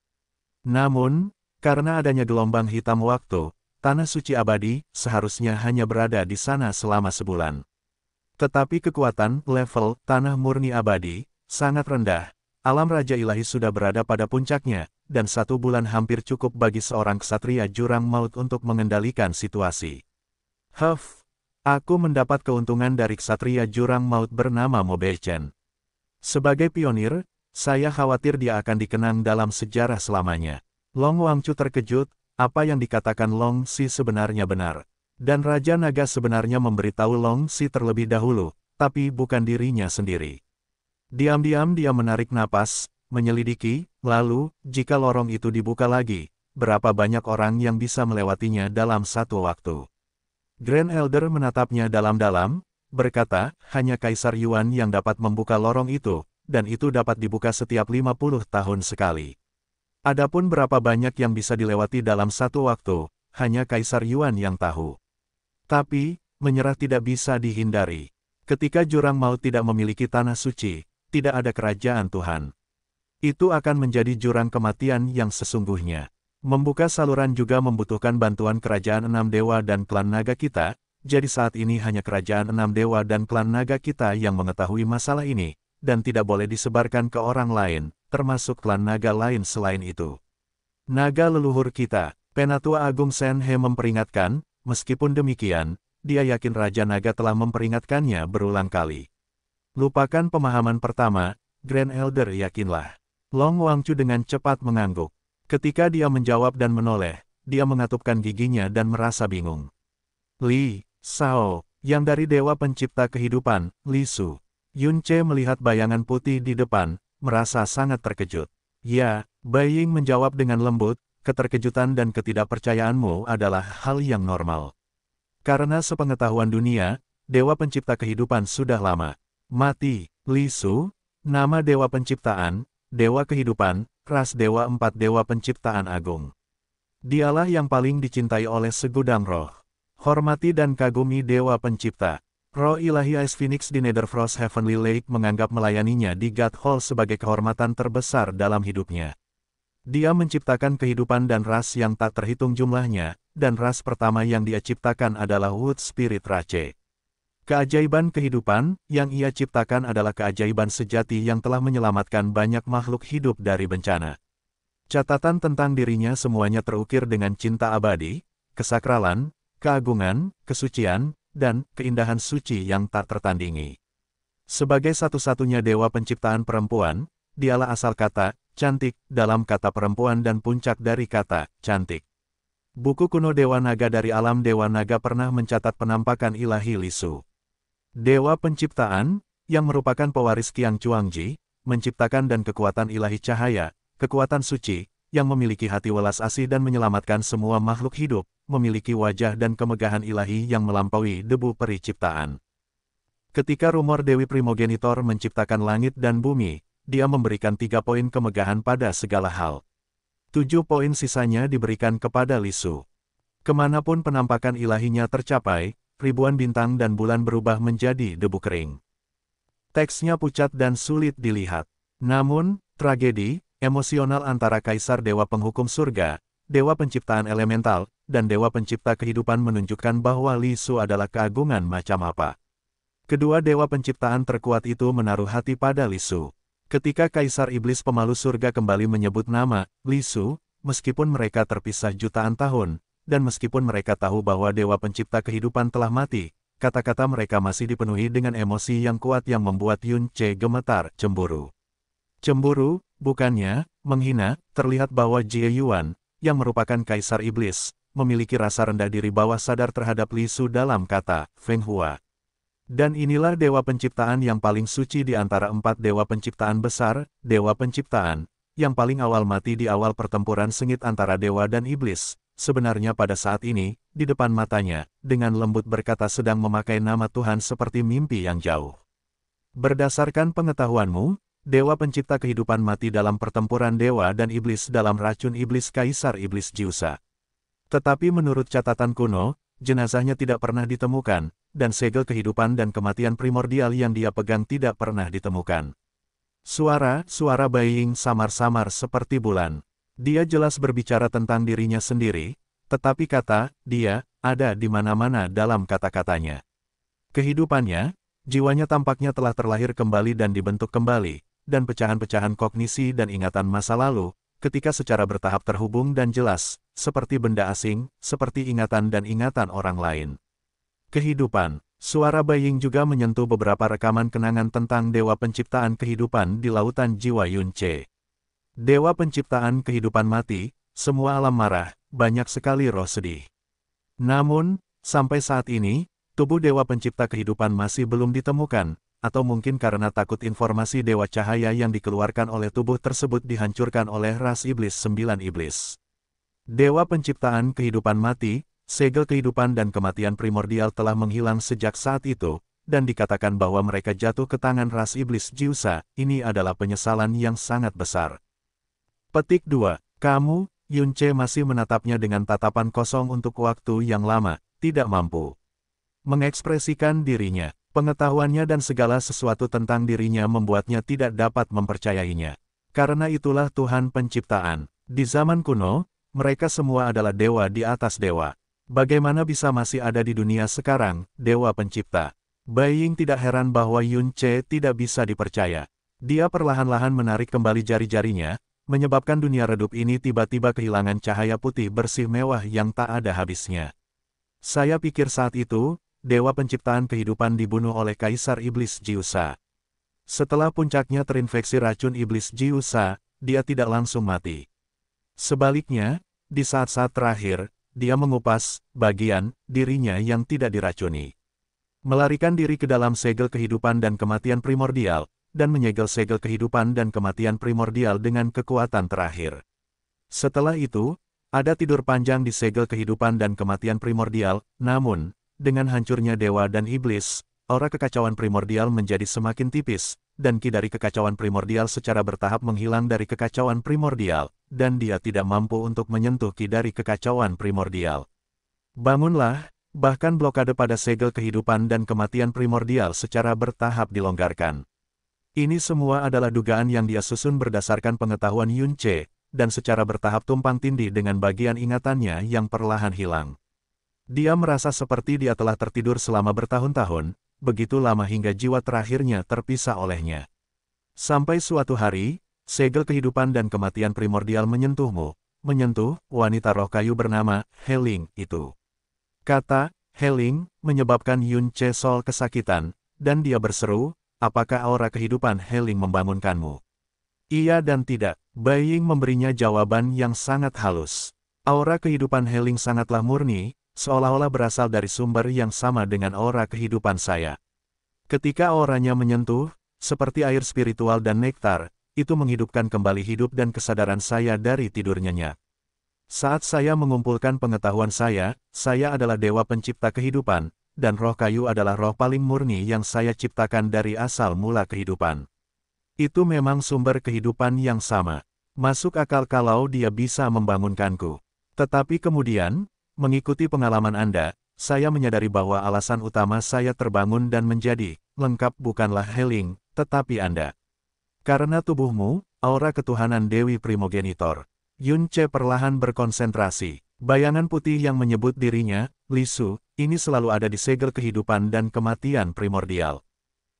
Namun, karena adanya gelombang hitam waktu, Tanah Suci Abadi seharusnya hanya berada di sana selama sebulan. Tetapi kekuatan level Tanah Murni Abadi sangat rendah. Alam Raja Ilahi sudah berada pada puncaknya, dan 1 bulan hampir cukup bagi seorang ksatria jurang maut untuk mengendalikan situasi. Aku mendapat keuntungan dari ksatria jurang maut bernama Mo Beichen. Sebagai pionir, saya khawatir dia akan dikenang dalam sejarah selamanya." Long Wangchu terkejut, apa yang dikatakan Long Si sebenarnya benar. Dan Raja Naga sebenarnya memberitahu Long Si terlebih dahulu, tapi bukan dirinya sendiri. Diam-diam dia menarik napas, menyelidiki, lalu, jika lorong itu dibuka lagi, berapa banyak orang yang bisa melewatinya dalam satu waktu? Grand Elder menatapnya dalam-dalam, berkata, "Hanya Kaisar Yuan yang dapat membuka lorong itu, dan itu dapat dibuka setiap 50 tahun sekali. Adapun berapa banyak yang bisa dilewati dalam satu waktu, hanya Kaisar Yuan yang tahu." Tapi, menyerah tidak bisa dihindari. Ketika jurang maut tidak memiliki tanah suci, tidak ada kerajaan Tuhan. Itu akan menjadi jurang kematian yang sesungguhnya. Membuka saluran juga membutuhkan bantuan kerajaan 6 dewa dan klan naga kita, jadi saat ini hanya kerajaan 6 dewa dan klan naga kita yang mengetahui masalah ini, dan tidak boleh disebarkan ke orang lain, termasuk klan naga lain selain itu. Naga leluhur kita, Penatua Agung Shen He memperingatkan, meskipun demikian, dia yakin Raja Naga telah memperingatkannya berulang kali. Lupakan pemahaman pertama, Grand Elder yakinlah. Long Wangchu dengan cepat mengangguk. Ketika dia menjawab dan menoleh, dia mengatupkan giginya dan merasa bingung. Li Sao, yang dari Dewa Pencipta Kehidupan, Li Su. Yun Ce melihat bayangan putih di depan, merasa sangat terkejut. Ya, Bai Ying menjawab dengan lembut, keterkejutan dan ketidakpercayaanmu adalah hal yang normal. Karena sepengetahuan dunia, Dewa Pencipta Kehidupan sudah lama mati. Li Su, nama Dewa Penciptaan, Dewa Kehidupan, ras Dewa 4 Dewa Penciptaan Agung. Dialah yang paling dicintai oleh segudang roh. Hormati dan kagumi Dewa Pencipta. Roh ilahi Ice Phoenix di Netherfrost Heavenly Lake menganggap melayaninya di God Hall sebagai kehormatan terbesar dalam hidupnya. Dia menciptakan kehidupan dan ras yang tak terhitung jumlahnya, dan ras pertama yang dia ciptakan adalah Wood Spirit Rache. Keajaiban kehidupan yang ia ciptakan adalah keajaiban sejati yang telah menyelamatkan banyak makhluk hidup dari bencana. Catatan tentang dirinya semuanya terukir dengan cinta abadi, kesakralan, keagungan, kesucian, dan keindahan suci yang tak tertandingi. Sebagai satu-satunya dewa penciptaan perempuan, dialah asal kata cantik dalam kata perempuan dan puncak dari kata cantik. Buku kuno Dewa Naga dari alam Dewa Naga pernah mencatat penampakan ilahi Lisu. Dewa penciptaan, yang merupakan pewaris Qiang Chuangji, menciptakan dan kekuatan ilahi cahaya, kekuatan suci, yang memiliki hati welas asih dan menyelamatkan semua makhluk hidup, memiliki wajah dan kemegahan ilahi yang melampaui debu peri ciptaan. Ketika rumor Dewi Primogenitor menciptakan langit dan bumi, dia memberikan 3 poin kemegahan pada segala hal. 7 poin sisanya diberikan kepada Lisu. Kemanapun penampakan ilahinya tercapai, ribuan bintang dan bulan berubah menjadi debu kering. Teksnya pucat dan sulit dilihat. Namun, tragedi emosional antara Kaisar Dewa Penghukum Surga, Dewa Penciptaan Elemental, dan Dewa Pencipta Kehidupan menunjukkan bahwa Lisu adalah keagungan macam apa. Kedua Dewa Penciptaan terkuat itu menaruh hati pada Lisu. Ketika Kaisar Iblis Pemalu Surga kembali menyebut nama Lisu, meskipun mereka terpisah jutaan tahun, dan meskipun mereka tahu bahwa Dewa Pencipta Kehidupan telah mati, kata-kata mereka masih dipenuhi dengan emosi yang kuat yang membuat Yun Ce gemetar, cemburu. Cemburu, bukannya menghina, terlihat bahwa Jie Yuan, yang merupakan Kaisar Iblis, memiliki rasa rendah diri bawah sadar terhadap Lisu dalam kata Feng Hua. Dan inilah Dewa Penciptaan yang paling suci di antara 4 Dewa Penciptaan besar, Dewa Penciptaan, yang paling awal mati di awal pertempuran sengit antara Dewa dan Iblis, sebenarnya pada saat ini, di depan matanya, dengan lembut berkata sedang memakai nama Tuhan seperti mimpi yang jauh. Berdasarkan pengetahuanmu, Dewa Pencipta Kehidupan mati dalam pertempuran Dewa dan Iblis dalam racun Iblis Kaisar Iblis Jiusa. Tetapi menurut catatan kuno, jenazahnya tidak pernah ditemukan, dan segel kehidupan dan kematian primordial yang dia pegang tidak pernah ditemukan. Suara Baiying samar-samar seperti bulan. Dia jelas berbicara tentang dirinya sendiri, tetapi kata, dia, ada di mana-mana dalam kata-katanya. Kehidupannya, jiwanya tampaknya telah terlahir kembali dan dibentuk kembali, dan pecahan-pecahan kognisi dan ingatan masa lalu, ketika secara bertahap terhubung dan jelas, seperti benda asing, seperti ingatan dan ingatan orang lain. Kehidupan. Suara Baiying juga menyentuh beberapa rekaman kenangan tentang Dewa Penciptaan Kehidupan di lautan jiwa Yun Ce. Dewa Penciptaan Kehidupan mati, semua alam marah, banyak sekali roh sedih. Namun, sampai saat ini, tubuh Dewa Pencipta Kehidupan masih belum ditemukan, atau mungkin karena takut informasi Dewa Cahaya yang dikeluarkan oleh tubuh tersebut dihancurkan oleh ras Iblis 9 Iblis. Dewa Penciptaan Kehidupan mati, segel kehidupan dan kematian primordial telah menghilang sejak saat itu, dan dikatakan bahwa mereka jatuh ke tangan ras Iblis Jiusa, ini adalah penyesalan yang sangat besar. Petik 2. Kamu, Yun Ce masih menatapnya dengan tatapan kosong untuk waktu yang lama, tidak mampu mengekspresikan dirinya. Pengetahuannya dan segala sesuatu tentang dirinya membuatnya tidak dapat mempercayainya. Karena itulah Tuhan Penciptaan. Di zaman kuno, mereka semua adalah dewa di atas dewa. Bagaimana bisa masih ada di dunia sekarang, Dewa Pencipta? Baiying tidak heran bahwa Yun Ce tidak bisa dipercaya. Dia perlahan-lahan menarik kembali jari-jarinya, menyebabkan dunia redup ini tiba-tiba kehilangan cahaya putih bersih mewah yang tak ada habisnya. Saya pikir saat itu, Dewa Penciptaan Kehidupan dibunuh oleh Kaisar Iblis Jiusa. Setelah puncaknya terinfeksi racun Iblis Jiusa, dia tidak langsung mati. Sebaliknya, di saat-saat terakhir, dia mengupas bagian dirinya yang tidak diracuni. Melarikan diri ke dalam segel kehidupan dan kematian primordial, dan menyegel segel kehidupan dan kematian primordial dengan kekuatan terakhir. Setelah itu, ada tidur panjang di segel kehidupan dan kematian primordial, namun, dengan hancurnya dewa dan iblis, aura kekacauan primordial menjadi semakin tipis, dan ki dari kekacauan primordial secara bertahap menghilang dari kekacauan primordial, dan dia tidak mampu untuk menyentuh ki dari kekacauan primordial. Bangunlah, bahkan blokade pada segel kehidupan dan kematian primordial secara bertahap dilonggarkan. Ini semua adalah dugaan yang dia susun berdasarkan pengetahuan Yun Ce, dan secara bertahap tumpang tindih dengan bagian ingatannya yang perlahan hilang. Dia merasa seperti dia telah tertidur selama bertahun-tahun, begitu lama hingga jiwa terakhirnya terpisah olehnya. Sampai suatu hari, segel kehidupan dan kematian primordial menyentuhmu, menyentuh wanita roh kayu bernama Heling itu. Kata Heling menyebabkan Yun Ce Sol kesakitan, dan dia berseru, apakah aura kehidupan Heling membangunkanmu? Iya dan tidak. Baiying memberinya jawaban yang sangat halus. Aura kehidupan Heling sangatlah murni, seolah-olah berasal dari sumber yang sama dengan aura kehidupan saya. Ketika auranya menyentuh, seperti air spiritual dan nektar, itu menghidupkan kembali hidup dan kesadaran saya dari tidur nyenyak. Saat saya mengumpulkan pengetahuan saya adalah dewa pencipta kehidupan, dan roh kayu adalah roh paling murni yang saya ciptakan dari asal mula kehidupan. Itu memang sumber kehidupan yang sama. Masuk akal kalau dia bisa membangunkanku. Tetapi kemudian, mengikuti pengalaman Anda, saya menyadari bahwa alasan utama saya terbangun dan menjadi lengkap bukanlah Heling, tetapi Anda. Karena tubuhmu, aura ketuhanan Dewi Primogenitor. Yun Ce perlahan berkonsentrasi. Bayangan putih yang menyebut dirinya, Li Su, ini selalu ada di segel kehidupan dan kematian primordial.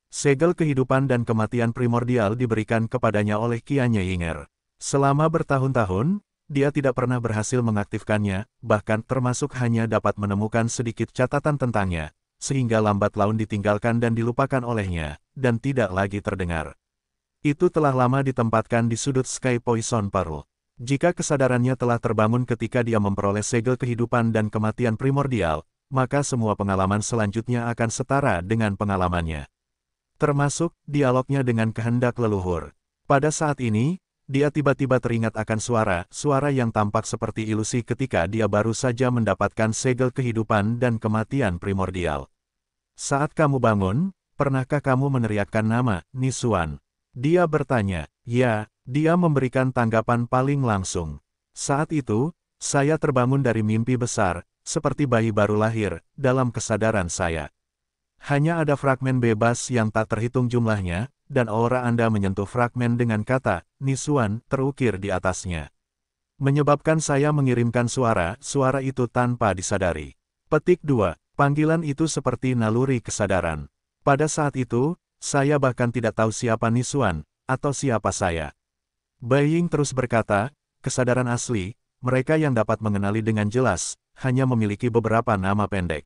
Segel kehidupan dan kematian primordial diberikan kepadanya oleh Qianye Yinger. Selama bertahun-tahun, dia tidak pernah berhasil mengaktifkannya, bahkan termasuk hanya dapat menemukan sedikit catatan tentangnya, sehingga lambat laun ditinggalkan dan dilupakan olehnya, dan tidak lagi terdengar. Itu telah lama ditempatkan di sudut Sky Poison Pearl. Jika kesadarannya telah terbangun ketika dia memperoleh segel kehidupan dan kematian primordial, maka semua pengalaman selanjutnya akan setara dengan pengalamannya. Termasuk dialognya dengan kehendak leluhur. Pada saat ini, dia tiba-tiba teringat akan suara yang tampak seperti ilusi ketika dia baru saja mendapatkan segel kehidupan dan kematian primordial. Saat kamu bangun, pernahkah kamu meneriakkan nama Nisuan? Dia bertanya. Ya, dia memberikan tanggapan paling langsung. Saat itu, saya terbangun dari mimpi besar, seperti bayi baru lahir, dalam kesadaran saya. Hanya ada fragmen bebas yang tak terhitung jumlahnya, dan aura Anda menyentuh fragmen dengan kata, Nisuan, terukir di atasnya. Menyebabkan saya mengirimkan suara itu tanpa disadari. Petik 2. Panggilan itu seperti naluri kesadaran. Pada saat itu, saya bahkan tidak tahu siapa Nisuan, atau siapa saya. Bai Ying terus berkata, kesadaran asli, mereka yang dapat mengenali dengan jelas, hanya memiliki beberapa nama pendek.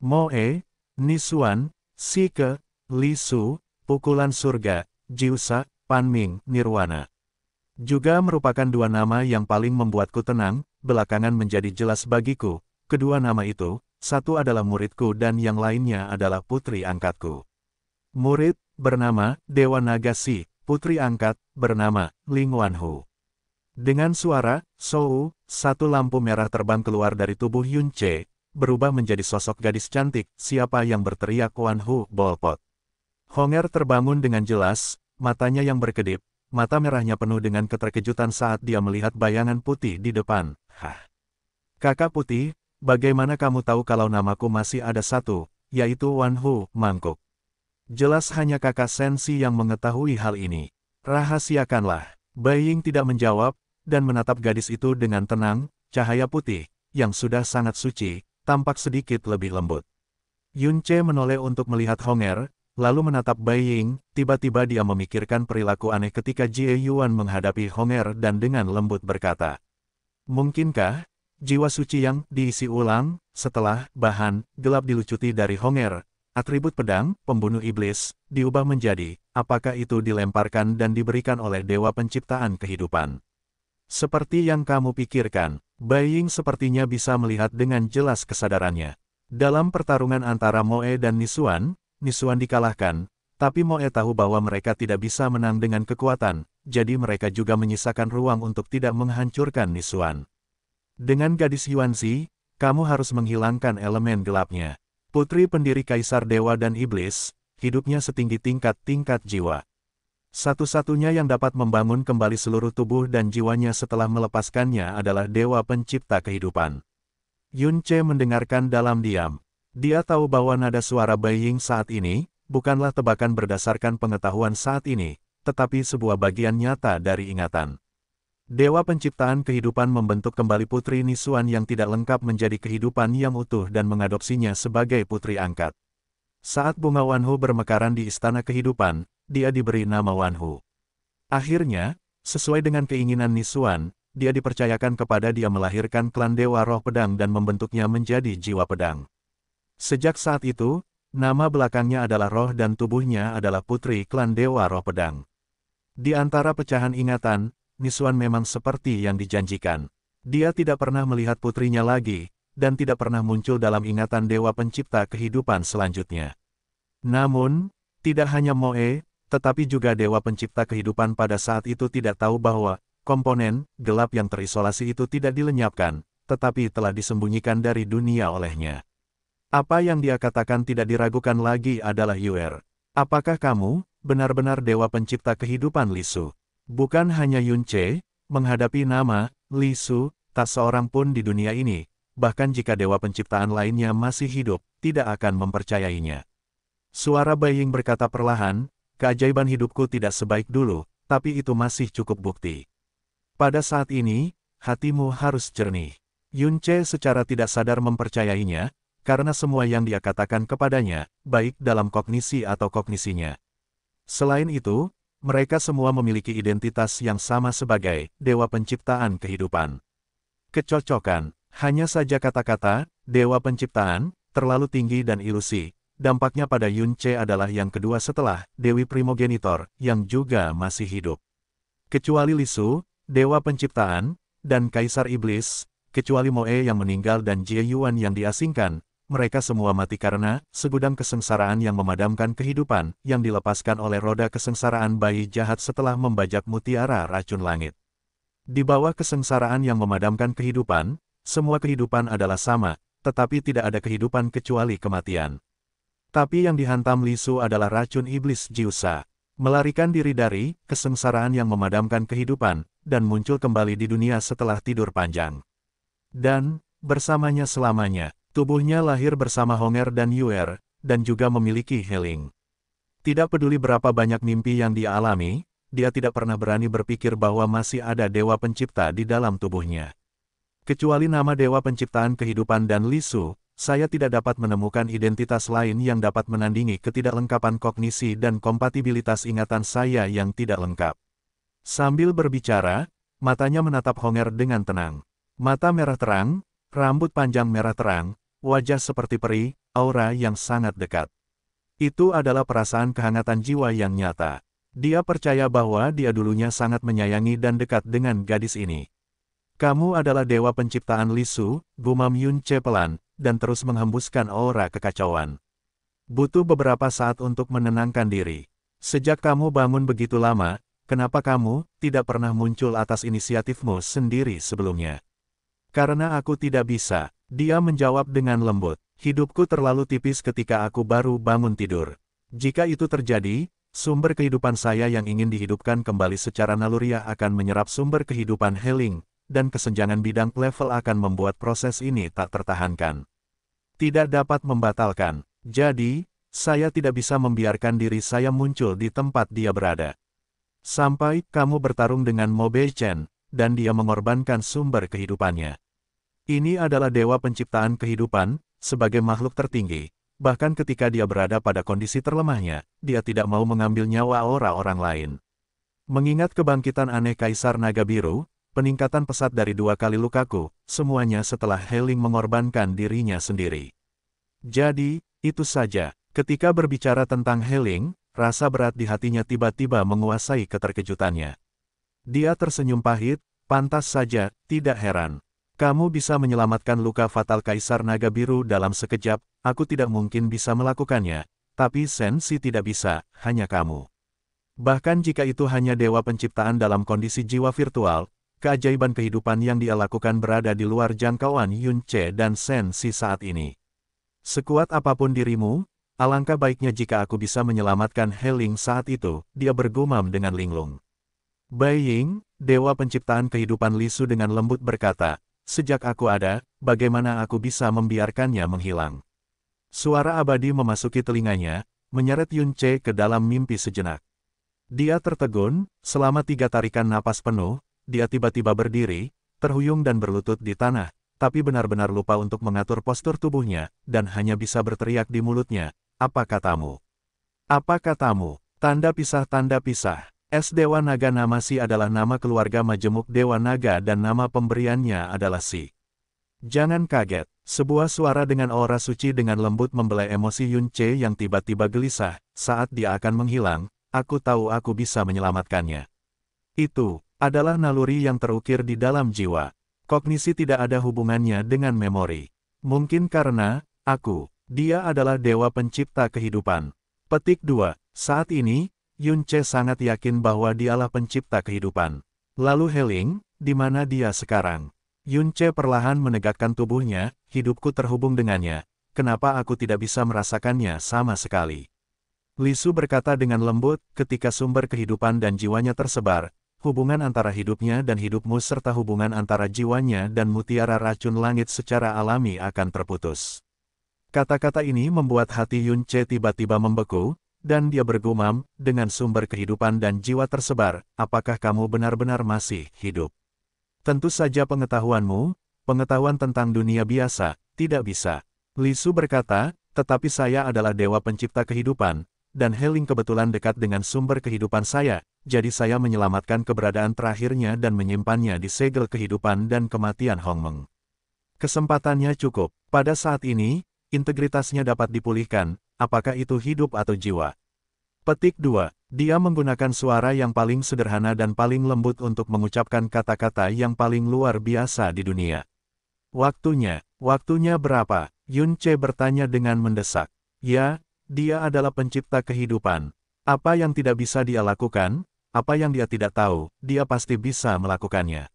Moe, Nisuan, Sike, Li Su, Pukulan Surga, Jiusa, Panming, Nirwana. Juga merupakan dua nama yang paling membuatku tenang, belakangan menjadi jelas bagiku, kedua nama itu, satu adalah muridku dan yang lainnya adalah putri angkatku. Murid, bernama, Dewa Naga Si, putri angkat, bernama, Ling Wanhu. Dengan suara, Sou, satu lampu merah terbang keluar dari tubuh Yun Ce, berubah menjadi sosok gadis cantik, siapa yang berteriak Wanhu, Bolpot. Honger terbangun dengan jelas, matanya yang berkedip, mata merahnya penuh dengan keterkejutan saat dia melihat bayangan putih di depan. Hah. Kakak putih, bagaimana kamu tahu kalau namaku masih ada satu, yaitu Wanhu, mangkuk. Jelas hanya kakak Sensi yang mengetahui hal ini. Rahasiakanlah. Bai Ying tidak menjawab, dan menatap gadis itu dengan tenang, cahaya putih, yang sudah sangat suci, tampak sedikit lebih lembut. Yun Ce menoleh untuk melihat Honger, lalu menatap Bai Ying, tiba-tiba dia memikirkan perilaku aneh ketika Jie Yuan menghadapi Honger dan dengan lembut berkata, mungkinkah jiwa suci yang diisi ulang, setelah bahan gelap dilucuti dari Honger, atribut pedang, pembunuh iblis, diubah menjadi, apakah itu dilemparkan dan diberikan oleh Dewa Penciptaan Kehidupan? Seperti yang kamu pikirkan, Bai Ying sepertinya bisa melihat dengan jelas kesadarannya. Dalam pertarungan antara Moe dan Nisuan, Nisuan dikalahkan, tapi Moe tahu bahwa mereka tidak bisa menang dengan kekuatan, jadi mereka juga menyisakan ruang untuk tidak menghancurkan Nisuan. Dengan gadis Yuanzi, kamu harus menghilangkan elemen gelapnya. Putri pendiri Kaisar Dewa dan Iblis, hidupnya setinggi tingkat-tingkat jiwa. Satu-satunya yang dapat membangun kembali seluruh tubuh dan jiwanya setelah melepaskannya adalah Dewa Pencipta Kehidupan. Yun Ce mendengarkan dalam diam. Dia tahu bahwa nada suara Bai Ying saat ini, bukanlah tebakan berdasarkan pengetahuan saat ini, tetapi sebuah bagian nyata dari ingatan. Dewa Penciptaan Kehidupan membentuk kembali Putri Nisuan yang tidak lengkap menjadi kehidupan yang utuh dan mengadopsinya sebagai putri angkat. Saat bunga Wanhu bermekaran di Istana Kehidupan, dia diberi nama Wanhu. Akhirnya, sesuai dengan keinginan Nisuan, dia dipercayakan kepada dia melahirkan klan Dewa Roh Pedang dan membentuknya menjadi jiwa pedang. Sejak saat itu, nama belakangnya adalah roh dan tubuhnya adalah putri klan Dewa Roh Pedang. Di antara pecahan ingatan, Nisuan memang seperti yang dijanjikan. Dia tidak pernah melihat putrinya lagi, dan tidak pernah muncul dalam ingatan Dewa Pencipta kehidupan selanjutnya. Namun, tidak hanya Moe, tetapi juga Dewa Pencipta kehidupan pada saat itu tidak tahu bahwa komponen gelap yang terisolasi itu tidak dilenyapkan, tetapi telah disembunyikan dari dunia olehnya. Apa yang dia katakan tidak diragukan lagi adalah Yuer. Apakah kamu benar-benar Dewa Pencipta kehidupan Lisu? Bukan hanya Yunce, menghadapi nama Lisu, tak seorang pun di dunia ini, bahkan jika Dewa Penciptaan lainnya masih hidup, tidak akan mempercayainya. Suara Beiying berkata perlahan, keajaiban hidupku tidak sebaik dulu, tapi itu masih cukup bukti. Pada saat ini, hatimu harus jernih. Yunce secara tidak sadar mempercayainya, karena semua yang dia katakan kepadanya, baik dalam kognisi atau kognisinya. Selain itu, mereka semua memiliki identitas yang sama sebagai Dewa Penciptaan kehidupan. Kecocokan, hanya saja kata-kata, Dewa Penciptaan, terlalu tinggi dan ilusi, dampaknya pada Yunce adalah yang kedua setelah Dewi Primogenitor, yang juga masih hidup. Kecuali Lisu, Dewa Penciptaan, dan Kaisar Iblis, kecuali Moe yang meninggal dan Jie Yuan yang diasingkan, mereka semua mati karena segudang kesengsaraan yang memadamkan kehidupan yang dilepaskan oleh roda kesengsaraan bayi jahat setelah membajak mutiara racun langit. Di bawah kesengsaraan yang memadamkan kehidupan, semua kehidupan adalah sama, tetapi tidak ada kehidupan kecuali kematian. Tapi yang dihantam Lisu adalah racun iblis Jiusa, melarikan diri dari kesengsaraan yang memadamkan kehidupan, dan muncul kembali di dunia setelah tidur panjang. Dan, bersamanya selamanya, tubuhnya lahir bersama Honger dan Yuer, dan juga memiliki healing. Tidak peduli berapa banyak mimpi yang dia alami, dia tidak pernah berani berpikir bahwa masih ada Dewa Pencipta di dalam tubuhnya. Kecuali nama Dewa Penciptaan kehidupan dan Lisu, saya tidak dapat menemukan identitas lain yang dapat menandingi ketidaklengkapan kognisi dan kompatibilitas ingatan saya yang tidak lengkap. Sambil berbicara, matanya menatap Honger dengan tenang. Mata merah terang, rambut panjang merah terang, wajah seperti peri, aura yang sangat dekat. Itu adalah perasaan kehangatan jiwa yang nyata. Dia percaya bahwa dia dulunya sangat menyayangi dan dekat dengan gadis ini. Kamu adalah Dewa Penciptaan Lisu, gumam Yunce pelan, dan terus menghembuskan aura kekacauan. Butuh beberapa saat untuk menenangkan diri. Sejak kamu bangun begitu lama, kenapa kamu tidak pernah muncul atas inisiatifmu sendiri sebelumnya? Karena aku tidak bisa, dia menjawab dengan lembut. Hidupku terlalu tipis ketika aku baru bangun tidur. Jika itu terjadi, sumber kehidupan saya yang ingin dihidupkan kembali secara naluriah akan menyerap sumber kehidupan healing, dan kesenjangan bidang level akan membuat proses ini tak tertahankan. Tidak dapat membatalkan. Jadi, saya tidak bisa membiarkan diri saya muncul di tempat dia berada. Sampai kamu bertarung dengan Mo Beichen, dan dia mengorbankan sumber kehidupannya. Ini adalah Dewa Penciptaan kehidupan, sebagai makhluk tertinggi. Bahkan ketika dia berada pada kondisi terlemahnya, dia tidak mau mengambil nyawa orang lain. Mengingat kebangkitan aneh Kaisar Naga Biru, peningkatan pesat dari 2 kali lukaku, semuanya setelah healing mengorbankan dirinya sendiri. Jadi, itu saja. Ketika berbicara tentang healing, rasa berat di hatinya tiba-tiba menguasai keterkejutannya. Dia tersenyum pahit, pantas saja, tidak heran. Kamu bisa menyelamatkan luka fatal Kaisar Naga Biru dalam sekejap, aku tidak mungkin bisa melakukannya, tapi Sensi tidak bisa, hanya kamu. Bahkan jika itu hanya Dewa Penciptaan dalam kondisi jiwa virtual, keajaiban kehidupan yang dia lakukan berada di luar jangkauan Yunce dan Sensi saat ini. Sekuat apapun dirimu, alangkah baiknya jika aku bisa menyelamatkan healing saat itu, dia bergumam dengan linglung. Beiying, Dewa Penciptaan kehidupan Lisu dengan lembut berkata, sejak aku ada, bagaimana aku bisa membiarkannya menghilang? Suara abadi memasuki telinganya, menyeret Yunce ke dalam mimpi sejenak. Dia tertegun, selama 3 tarikan napas penuh, dia tiba-tiba berdiri, terhuyung dan berlutut di tanah, tapi benar-benar lupa untuk mengatur postur tubuhnya, dan hanya bisa berteriak di mulutnya, apa katamu? Apa katamu? Tanda pisah tanda pisah. Es Dewa Naga nama Si adalah nama keluarga majemuk Dewa Naga dan nama pemberiannya adalah Si. Jangan kaget, sebuah suara dengan aura suci dengan lembut membelai emosi Yunce yang tiba-tiba gelisah, saat dia akan menghilang, aku tahu aku bisa menyelamatkannya. Itu adalah naluri yang terukir di dalam jiwa. Kognisi tidak ada hubungannya dengan memori. Mungkin karena, dia adalah dewa pencipta kehidupan. Petik 2. Saat ini, Yun Ce sangat yakin bahwa dialah pencipta kehidupan. Lalu Heling, di mana dia sekarang? Yun Ce perlahan menegakkan tubuhnya, hidupku terhubung dengannya. Kenapa aku tidak bisa merasakannya sama sekali? Li Su berkata dengan lembut, ketika sumber kehidupan dan jiwanya tersebar, hubungan antara hidupnya dan hidupmu serta hubungan antara jiwanya dan mutiara racun langit secara alami akan terputus. Kata-kata ini membuat hati Yun Ce tiba-tiba membeku, dan dia bergumam, dengan sumber kehidupan dan jiwa tersebar, apakah kamu benar-benar masih hidup? Tentu saja pengetahuan tentang dunia biasa, tidak bisa. Li Su berkata, tetapi saya adalah dewa pencipta kehidupan, dan Heling kebetulan dekat dengan sumber kehidupan saya, jadi saya menyelamatkan keberadaan terakhirnya dan menyimpannya di segel kehidupan dan kematian Hongmeng. Kesempatannya cukup. Pada saat ini, integritasnya dapat dipulihkan, apakah itu hidup atau jiwa? Petik 2. Dia menggunakan suara yang paling sederhana dan paling lembut untuk mengucapkan kata-kata yang paling luar biasa di dunia. Waktunya berapa? Yun Ce bertanya dengan mendesak. Ya, dia adalah pencipta kehidupan. Apa yang tidak bisa dia lakukan, apa yang dia tidak tahu, dia pasti bisa melakukannya.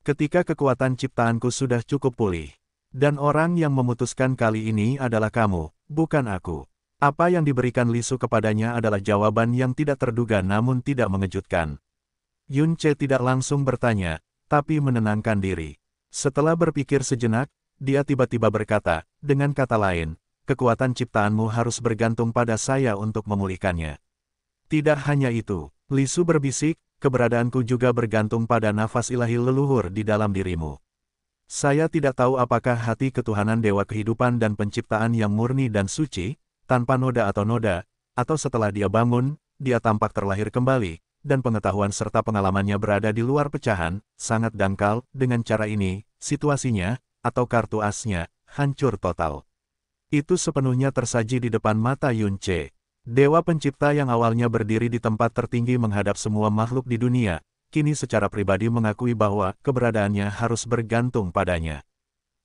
Ketika kekuatan ciptaanku sudah cukup pulih. Dan orang yang memutuskan kali ini adalah kamu, bukan aku. Apa yang diberikan Li Su kepadanya adalah jawaban yang tidak terduga namun tidak mengejutkan. Yun Ce tidak langsung bertanya, tapi menenangkan diri. Setelah berpikir sejenak, dia tiba-tiba berkata, dengan kata lain, kekuatan ciptaanmu harus bergantung pada saya untuk memulihkannya. Tidak hanya itu, Li Su berbisik, keberadaanku juga bergantung pada nafas ilahi leluhur di dalam dirimu. Saya tidak tahu apakah hati ketuhanan dewa kehidupan dan penciptaan yang murni dan suci, tanpa noda, atau setelah dia bangun, dia tampak terlahir kembali, dan pengetahuan serta pengalamannya berada di luar pecahan, sangat dangkal, dengan cara ini, situasinya, atau kartu asnya, hancur total. Itu sepenuhnya tersaji di depan mata Yun Ce. Dewa pencipta yang awalnya berdiri di tempat tertinggi menghadap semua makhluk di dunia, kini secara pribadi mengakui bahwa keberadaannya harus bergantung padanya.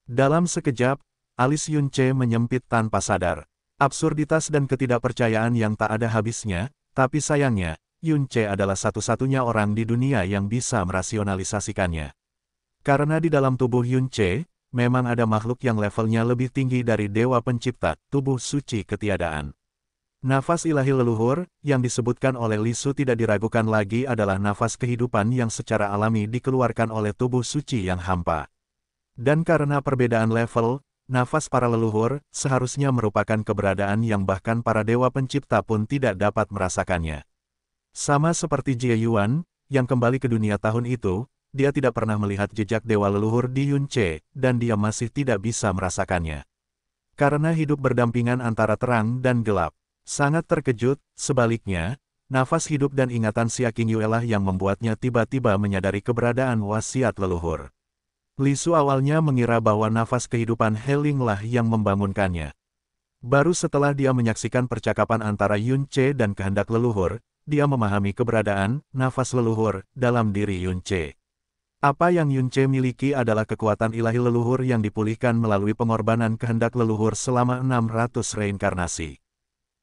Dalam sekejap, alis Yun Ce menyempit tanpa sadar. Absurditas dan ketidakpercayaan yang tak ada habisnya, tapi sayangnya, Yun Ce adalah satu-satunya orang di dunia yang bisa merasionalisasikannya. Karena di dalam tubuh Yun Ce, memang ada makhluk yang levelnya lebih tinggi dari dewa pencipta, tubuh suci ketiadaan. Nafas ilahi leluhur, yang disebutkan oleh Li Su tidak diragukan lagi adalah nafas kehidupan yang secara alami dikeluarkan oleh tubuh suci yang hampa. Dan karena perbedaan level, nafas para leluhur seharusnya merupakan keberadaan yang bahkan para dewa pencipta pun tidak dapat merasakannya. Sama seperti Jie Yuan, yang kembali ke dunia tahun itu, dia tidak pernah melihat jejak dewa leluhur di Yun Ce, dan dia masih tidak bisa merasakannya. Karena hidup berdampingan antara terang dan gelap. Sangat terkejut, sebaliknya, nafas hidup dan ingatan Xia Qingyue lah yang membuatnya tiba-tiba menyadari keberadaan wasiat leluhur. Li Su awalnya mengira bahwa nafas kehidupan Heling lah yang membangunkannya. Baru setelah dia menyaksikan percakapan antara Yun Ce dan kehendak leluhur, dia memahami keberadaan nafas leluhur dalam diri Yun Ce. Apa yang Yun Ce miliki adalah kekuatan ilahi leluhur yang dipulihkan melalui pengorbanan kehendak leluhur selama 600 reinkarnasi.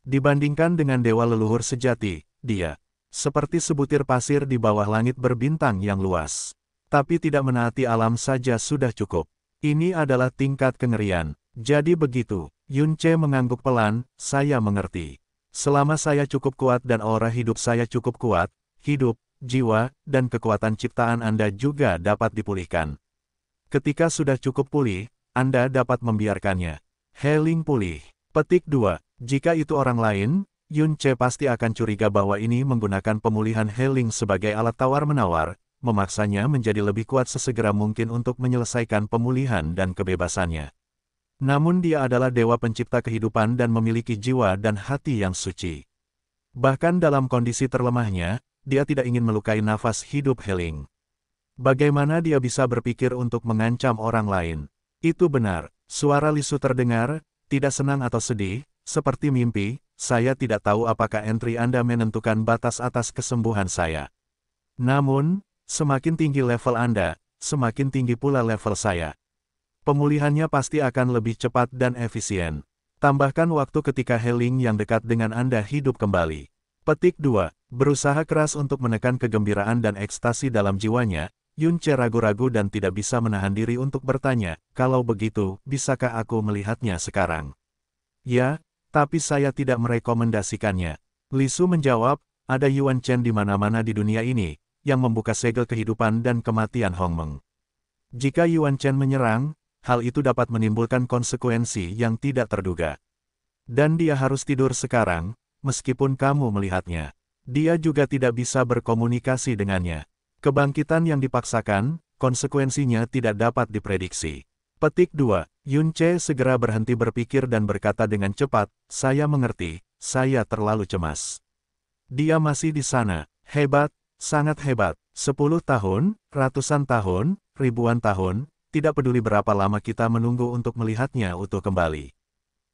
Dibandingkan dengan dewa leluhur sejati, dia seperti sebutir pasir di bawah langit berbintang yang luas. Tapi tidak menaati alam saja sudah cukup. Ini adalah tingkat kengerian. Jadi begitu, Yun Ce mengangguk pelan, saya mengerti. Selama saya cukup kuat dan aura hidup saya cukup kuat, hidup, jiwa, dan kekuatan ciptaan Anda juga dapat dipulihkan. Ketika sudah cukup pulih, Anda dapat membiarkannya. Heling pulih. Petik 2. Jika itu orang lain, Yun Ce pasti akan curiga bahwa ini menggunakan pemulihan Heling sebagai alat tawar-menawar, memaksanya menjadi lebih kuat sesegera mungkin untuk menyelesaikan pemulihan dan kebebasannya. Namun dia adalah dewa pencipta kehidupan dan memiliki jiwa dan hati yang suci. Bahkan dalam kondisi terlemahnya, dia tidak ingin melukai nafas hidup Heling. Bagaimana dia bisa berpikir untuk mengancam orang lain? Itu benar, suara Li Su terdengar, tidak senang atau sedih, seperti mimpi, saya tidak tahu apakah entry Anda menentukan batas atas kesembuhan saya. Namun, semakin tinggi level Anda, semakin tinggi pula level saya. Pemulihannya pasti akan lebih cepat dan efisien. Tambahkan waktu ketika healing yang dekat dengan Anda hidup kembali. Petik 2. Berusaha keras untuk menekan kegembiraan dan ekstasi dalam jiwanya, Yun Ce ragu-ragu dan tidak bisa menahan diri untuk bertanya, kalau begitu, bisakah aku melihatnya sekarang? Ya, tapi saya tidak merekomendasikannya. Li Su menjawab, ada Yuan Chen di mana-mana di dunia ini, yang membuka segel kehidupan dan kematian Hong Meng. Jika Yuan Chen menyerang, hal itu dapat menimbulkan konsekuensi yang tidak terduga. Dan dia harus tidur sekarang, meskipun kamu melihatnya. Dia juga tidak bisa berkomunikasi dengannya. Kebangkitan yang dipaksakan, konsekuensinya tidak dapat diprediksi. Petik 2. Yun Ce segera berhenti berpikir dan berkata dengan cepat, saya mengerti, saya terlalu cemas. Dia masih di sana, hebat, sangat hebat. 10 tahun, ratusan tahun, ribuan tahun, tidak peduli berapa lama kita menunggu untuk melihatnya utuh kembali.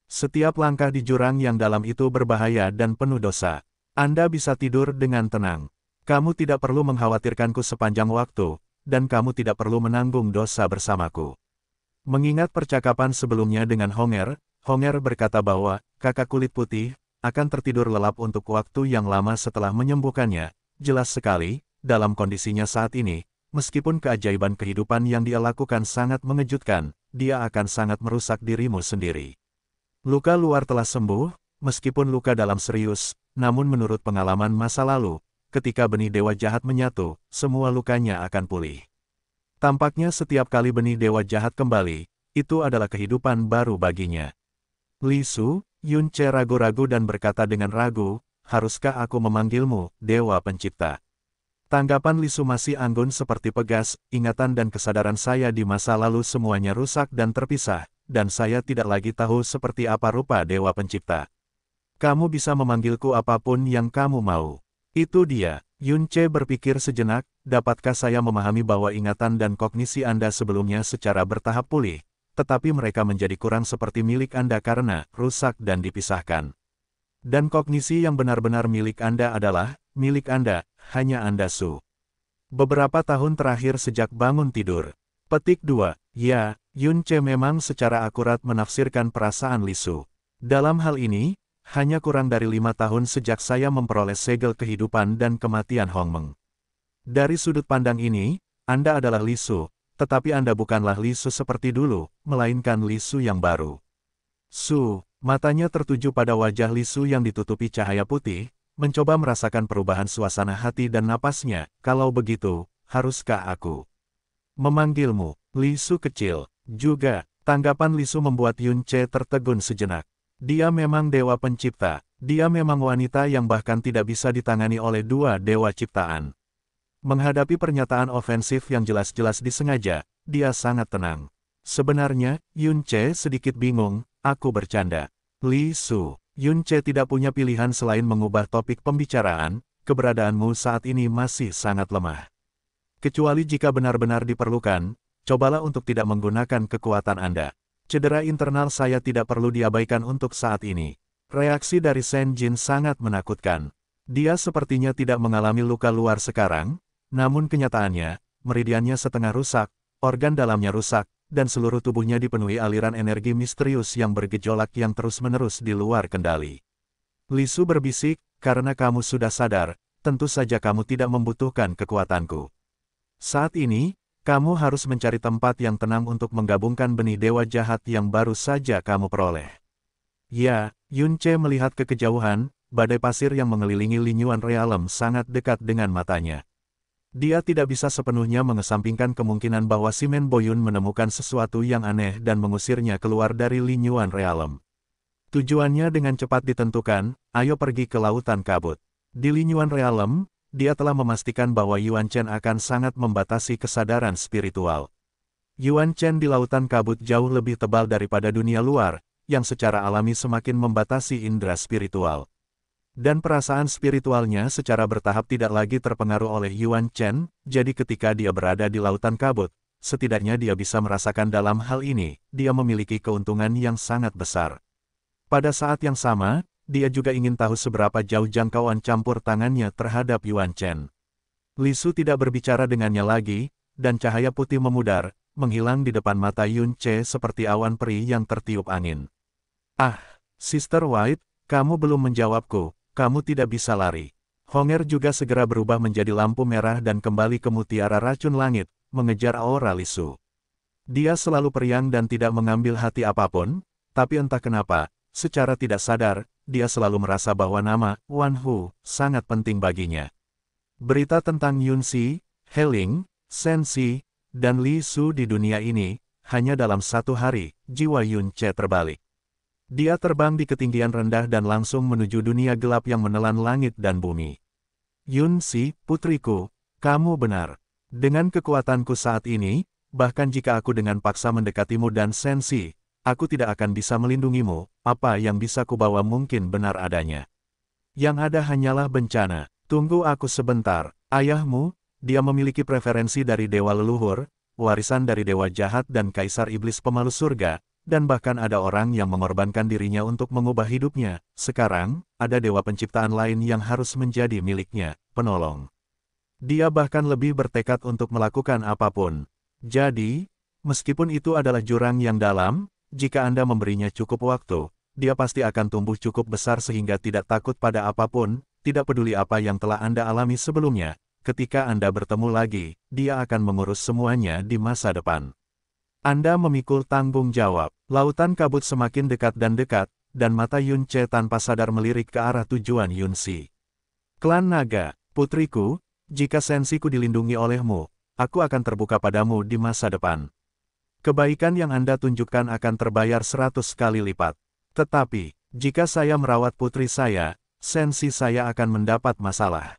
Setiap langkah di jurang yang dalam itu berbahaya dan penuh dosa. Anda bisa tidur dengan tenang. Kamu tidak perlu mengkhawatirkanku sepanjang waktu, dan kamu tidak perlu menanggung dosa bersamaku. Mengingat percakapan sebelumnya dengan Honger berkata bahwa kakak kulit putih akan tertidur lelap untuk waktu yang lama setelah menyembuhkannya. Jelas sekali, dalam kondisinya saat ini, meskipun keajaiban kehidupan yang dia lakukan sangat mengejutkan, dia akan sangat merusak dirimu sendiri. Luka luar telah sembuh, meskipun luka dalam serius, namun menurut pengalaman masa lalu, ketika benih dewa jahat menyatu, semua lukanya akan pulih. Tampaknya setiap kali benih dewa jahat kembali, itu adalah kehidupan baru baginya. Li Su, Yun Ce ragu-ragu dan berkata dengan ragu, haruskah aku memanggilmu, Dewa Pencipta? Tanggapan Li Su masih anggun seperti pegas, ingatan dan kesadaran saya di masa lalu semuanya rusak dan terpisah, dan saya tidak lagi tahu seperti apa rupa Dewa Pencipta. Kamu bisa memanggilku apapun yang kamu mau. Itu dia. Yun Ce berpikir sejenak, dapatkah saya memahami bahwa ingatan dan kognisi Anda sebelumnya secara bertahap pulih, tetapi mereka menjadi kurang seperti milik Anda karena rusak dan dipisahkan. Dan kognisi yang benar-benar milik Anda adalah, milik Anda, hanya Anda Su. Beberapa tahun terakhir sejak bangun tidur. Petik 2. Ya, Yun Ce memang secara akurat menafsirkan perasaan Li Su. Dalam hal ini, hanya kurang dari 5 tahun sejak saya memperoleh segel kehidupan dan kematian Hong Meng. Dari sudut pandang ini, Anda adalah Li Su, tetapi Anda bukanlah Li Su seperti dulu, melainkan Li Su yang baru. Su, matanya tertuju pada wajah Li Su yang ditutupi cahaya putih, mencoba merasakan perubahan suasana hati dan napasnya. Kalau begitu, haruskah aku memanggilmu, Li Su kecil? Juga, tanggapan Li Su membuat Yun Ce tertegun sejenak. Dia memang dewa pencipta, dia memang wanita yang bahkan tidak bisa ditangani oleh dua dewa ciptaan. Menghadapi pernyataan ofensif yang jelas-jelas disengaja, dia sangat tenang. Sebenarnya, Yun Ce sedikit bingung, aku bercanda. Li Su, Yun Ce tidak punya pilihan selain mengubah topik pembicaraan, keberadaanmu saat ini masih sangat lemah. Kecuali jika benar-benar diperlukan, cobalah untuk tidak menggunakan kekuatan Anda. Cedera internal saya tidak perlu diabaikan untuk saat ini. Reaksi dari Shen Jin sangat menakutkan. Dia sepertinya tidak mengalami luka luar sekarang, namun kenyataannya, meridiannya setengah rusak, organ dalamnya rusak, dan seluruh tubuhnya dipenuhi aliran energi misterius yang bergejolak yang terus-menerus di luar kendali. Li Su berbisik, karena kamu sudah sadar, tentu saja kamu tidak membutuhkan kekuatanku. Saat ini, kamu harus mencari tempat yang tenang untuk menggabungkan benih dewa jahat yang baru saja kamu peroleh. Ya, Yun Ce melihat ke kejauhan, badai pasir yang mengelilingi Linyuan Realm sangat dekat dengan matanya. Dia tidak bisa sepenuhnya mengesampingkan kemungkinan bahwa Simen Boyun menemukan sesuatu yang aneh dan mengusirnya keluar dari Linyuan Realm. Tujuannya dengan cepat ditentukan, ayo pergi ke Lautan Kabut. Di Linyuan Realm, dia telah memastikan bahwa Yuan Chen akan sangat membatasi kesadaran spiritual. Yuan Chen di Lautan Kabut jauh lebih tebal daripada dunia luar, yang secara alami semakin membatasi indera spiritual. Dan perasaan spiritualnya secara bertahap tidak lagi terpengaruh oleh Yuan Chen, jadi ketika dia berada di Lautan Kabut, setidaknya dia bisa merasakan dalam hal ini, dia memiliki keuntungan yang sangat besar. Pada saat yang sama, dia juga ingin tahu seberapa jauh jangkauan campur tangannya terhadap Yuan Chen. Li Su tidak berbicara dengannya lagi, dan cahaya putih memudar, menghilang di depan mata Yun Ce seperti awan peri yang tertiup angin. Ah, Sister White, kamu belum menjawabku, kamu tidak bisa lari. Honger juga segera berubah menjadi lampu merah dan kembali ke mutiara racun langit, mengejar aura Lisu. Dia selalu periang dan tidak mengambil hati apapun, tapi entah kenapa, secara tidak sadar, dia selalu merasa bahwa nama Wan Hu sangat penting baginya. Berita tentang Yun Si, He Ling, Shen Si, dan Li Su di dunia ini, hanya dalam satu hari, jiwa Yun Ce terbalik. Dia terbang di ketinggian rendah dan langsung menuju dunia gelap yang menelan langit dan bumi. Yun Si, putriku, kamu benar. Dengan kekuatanku saat ini, bahkan jika aku dengan paksa mendekatimu dan Shen Si, aku tidak akan bisa melindungimu, apa yang bisa kubawa mungkin benar adanya. Yang ada hanyalah bencana. Tunggu aku sebentar, ayahmu, dia memiliki preferensi dari dewa leluhur, warisan dari dewa jahat dan kaisar iblis pemalu surga, dan bahkan ada orang yang mengorbankan dirinya untuk mengubah hidupnya. Sekarang, ada dewa penciptaan lain yang harus menjadi miliknya, penolong. Dia bahkan lebih bertekad untuk melakukan apapun. Jadi, meskipun itu adalah jurang yang dalam, jika Anda memberinya cukup waktu, dia pasti akan tumbuh cukup besar sehingga tidak takut pada apapun. Tidak peduli apa yang telah Anda alami sebelumnya, ketika Anda bertemu lagi, dia akan mengurus semuanya di masa depan. Anda memikul tanggung jawab. Lautan kabut semakin dekat, dan mata Yun Ce tanpa sadar melirik ke arah tujuan Yun Si. Klan Naga, putriku, jika sensiku dilindungi olehmu, aku akan terbuka padamu di masa depan. Kebaikan yang Anda tunjukkan akan terbayar 100 kali lipat. Tetapi, jika saya merawat putri saya, sensi saya akan mendapat masalah.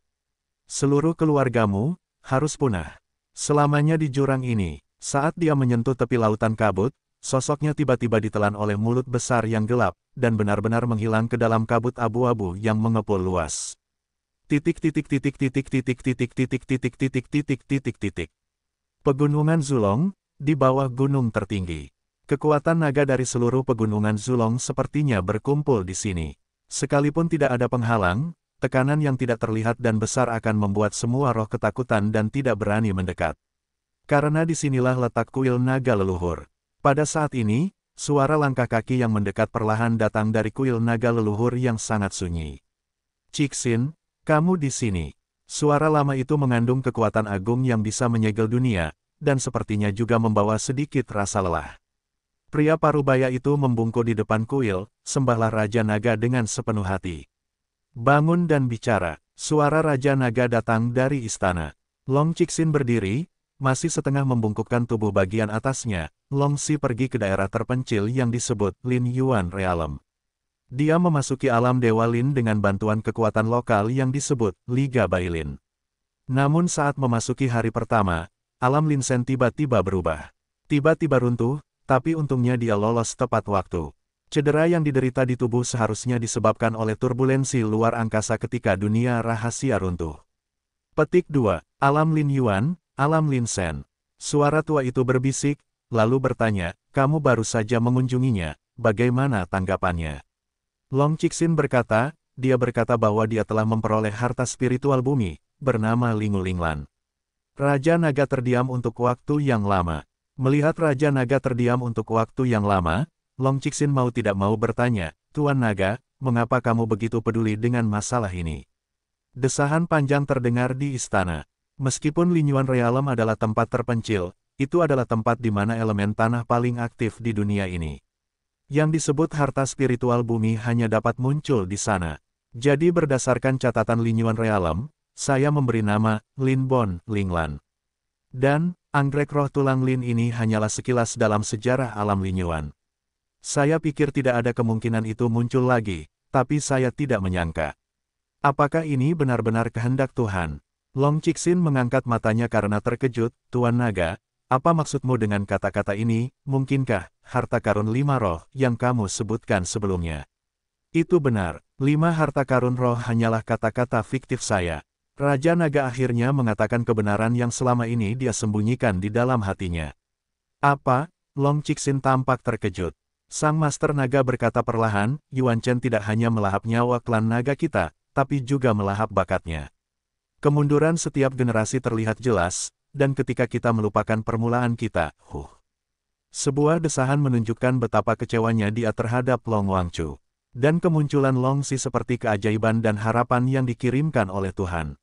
Seluruh keluargamu harus punah. Selamanya di jurang ini. Saat dia menyentuh tepi lautan kabut, sosoknya tiba-tiba ditelan oleh mulut besar yang gelap, dan benar-benar menghilang ke dalam kabut abu-abu yang mengepul luas. Pegunungan Zulong, di bawah gunung tertinggi. Kekuatan naga dari seluruh pegunungan Zulong sepertinya berkumpul di sini. Sekalipun tidak ada penghalang, tekanan yang tidak terlihat dan besar akan membuat semua roh ketakutan dan tidak berani mendekat. Karena disinilah letak kuil naga leluhur. Pada saat ini, suara langkah kaki yang mendekat perlahan datang dari kuil naga leluhur yang sangat sunyi. Cixin, kamu di sini. Suara lama itu mengandung kekuatan agung yang bisa menyegel dunia, dan sepertinya juga membawa sedikit rasa lelah. Pria parubaya itu membungkuk di depan kuil, sembahlah Raja Naga dengan sepenuh hati. Bangun dan bicara, suara Raja Naga datang dari istana. Long Cixin berdiri, masih setengah membungkukkan tubuh bagian atasnya. Long Si pergi ke daerah terpencil yang disebut Lin Yuan Realm. Dia memasuki alam Dewa Lin dengan bantuan kekuatan lokal yang disebut Liga Bailin. Namun saat memasuki hari pertama, alam Lin Shen tiba-tiba berubah. Tiba-tiba runtuh, tapi untungnya dia lolos tepat waktu. Cedera yang diderita di tubuh seharusnya disebabkan oleh turbulensi luar angkasa ketika dunia rahasia runtuh. Petik 2. Alam Lin Yuan, Alam Lin Shen. Suara tua itu berbisik, lalu bertanya, kamu baru saja mengunjunginya, bagaimana tanggapannya? Long Cixin berkata, dia berkata bahwa dia telah memperoleh harta spiritual bumi, bernama Lingu Linglan. Raja Naga terdiam untuk waktu yang lama. Melihat Raja Naga terdiam untuk waktu yang lama, Long Cixin mau tidak mau bertanya, Tuan Naga, mengapa kamu begitu peduli dengan masalah ini? Desahan panjang terdengar di istana. Meskipun Lin Yuan Realm adalah tempat terpencil, itu adalah tempat di mana elemen tanah paling aktif di dunia ini. Yang disebut harta spiritual bumi hanya dapat muncul di sana. Jadi berdasarkan catatan Lin Yuan Realm, saya memberi nama Lin Bon Linglan. Dan, anggrek roh tulang Lin ini hanyalah sekilas dalam sejarah alam Lin Yuan. Saya pikir tidak ada kemungkinan itu muncul lagi, tapi saya tidak menyangka. Apakah ini benar-benar kehendak Tuhan? Long Cixin mengangkat matanya karena terkejut, Tuan Naga, apa maksudmu dengan kata-kata ini, mungkinkah, harta karun 5 roh yang kamu sebutkan sebelumnya? Itu benar, 5 harta karun roh hanyalah kata-kata fiktif saya. Raja Naga akhirnya mengatakan kebenaran yang selama ini dia sembunyikan di dalam hatinya. Apa? Long Cixin tampak terkejut. Sang Master Naga berkata perlahan, Yuan Chen tidak hanya melahap nyawa klan naga kita, tapi juga melahap bakatnya. Kemunduran setiap generasi terlihat jelas, dan ketika kita melupakan permulaan kita, Sebuah desahan menunjukkan betapa kecewanya dia terhadap Long Wangchu. Dan kemunculan Long Xi seperti keajaiban dan harapan yang dikirimkan oleh Tuhan.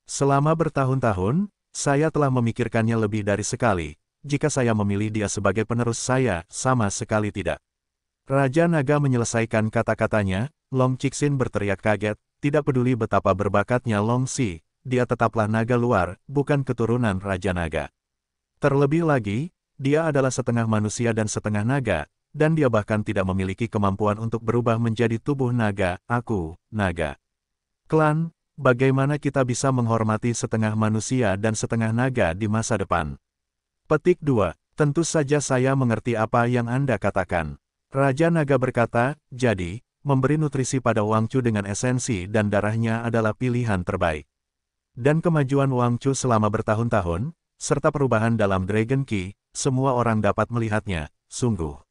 Selama bertahun-tahun, saya telah memikirkannya lebih dari sekali. Jika saya memilih dia sebagai penerus saya, sama sekali tidak. Raja Naga menyelesaikan kata-katanya, Long Cixin berteriak kaget, tidak peduli betapa berbakatnya Long Xi, dia tetaplah naga luar, bukan keturunan Raja Naga. Terlebih lagi, dia adalah setengah manusia dan setengah naga, dan dia bahkan tidak memiliki kemampuan untuk berubah menjadi tubuh naga, aku, naga. Klan, bagaimana kita bisa menghormati setengah manusia dan setengah naga di masa depan? Petik 2. Tentu saja saya mengerti apa yang Anda katakan. Raja Naga berkata, jadi, memberi nutrisi pada Wangchu dengan esensi dan darahnya adalah pilihan terbaik. Dan kemajuan Wangchu selama bertahun-tahun, serta perubahan dalam Dragon Ki, semua orang dapat melihatnya, sungguh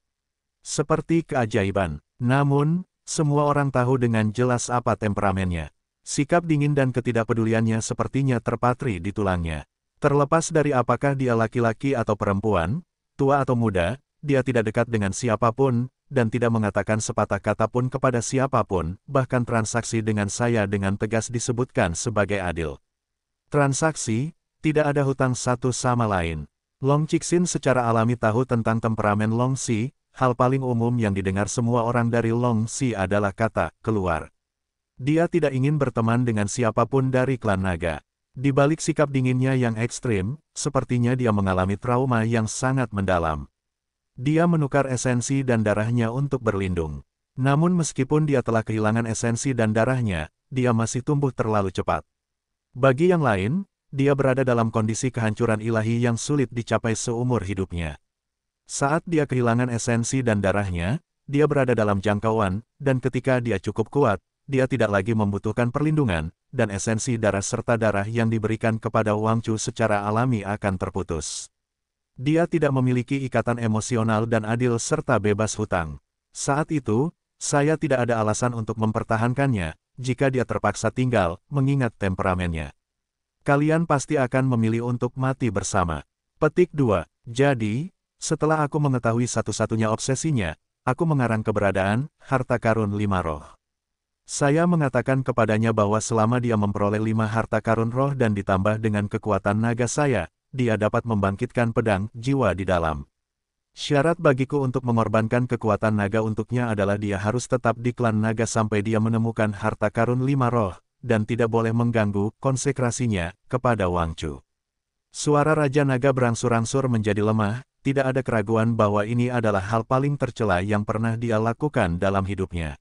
seperti keajaiban. Namun, semua orang tahu dengan jelas apa temperamennya. Sikap dingin dan ketidakpeduliannya sepertinya terpatri di tulangnya. Terlepas dari apakah dia laki-laki atau perempuan, tua atau muda, dia tidak dekat dengan siapapun, dan tidak mengatakan sepatah kata pun kepada siapapun, bahkan transaksi dengan saya dengan tegas disebutkan sebagai adil. Transaksi, tidak ada hutang satu sama lain. Long Cixin secara alami tahu tentang temperamen Long Xi. Hal paling umum yang didengar semua orang dari Long Xi adalah kata, keluar. Dia tidak ingin berteman dengan siapapun dari klan naga. Di balik sikap dinginnya yang ekstrim, sepertinya dia mengalami trauma yang sangat mendalam. Dia menukar esensi dan darahnya untuk berlindung. Namun meskipun dia telah kehilangan esensi dan darahnya, dia masih tumbuh terlalu cepat. Bagi yang lain, dia berada dalam kondisi kehancuran ilahi yang sulit dicapai seumur hidupnya. Saat dia kehilangan esensi dan darahnya, dia berada dalam jangkauan, dan ketika dia cukup kuat, dia tidak lagi membutuhkan perlindungan, dan esensi darah serta darah yang diberikan kepada Wangchu secara alami akan terputus. Dia tidak memiliki ikatan emosional dan adil serta bebas hutang. Saat itu, saya tidak ada alasan untuk mempertahankannya, jika dia terpaksa tinggal, mengingat temperamennya. Kalian pasti akan memilih untuk mati bersama. Petik 2. Jadi, setelah aku mengetahui satu-satunya obsesinya, aku mengarang keberadaan harta karun 5 roh. Saya mengatakan kepadanya bahwa selama dia memperoleh 5 harta karun roh dan ditambah dengan kekuatan naga saya, dia dapat membangkitkan pedang jiwa di dalam. Syarat bagiku untuk mengorbankan kekuatan naga untuknya adalah dia harus tetap di klan naga sampai dia menemukan harta karun 5 roh, dan tidak boleh mengganggu konsekrasinya kepada Wangchu. Suara Raja Naga berangsur-angsur menjadi lemah. Tidak ada keraguan bahwa ini adalah hal paling tercela yang pernah dia lakukan dalam hidupnya.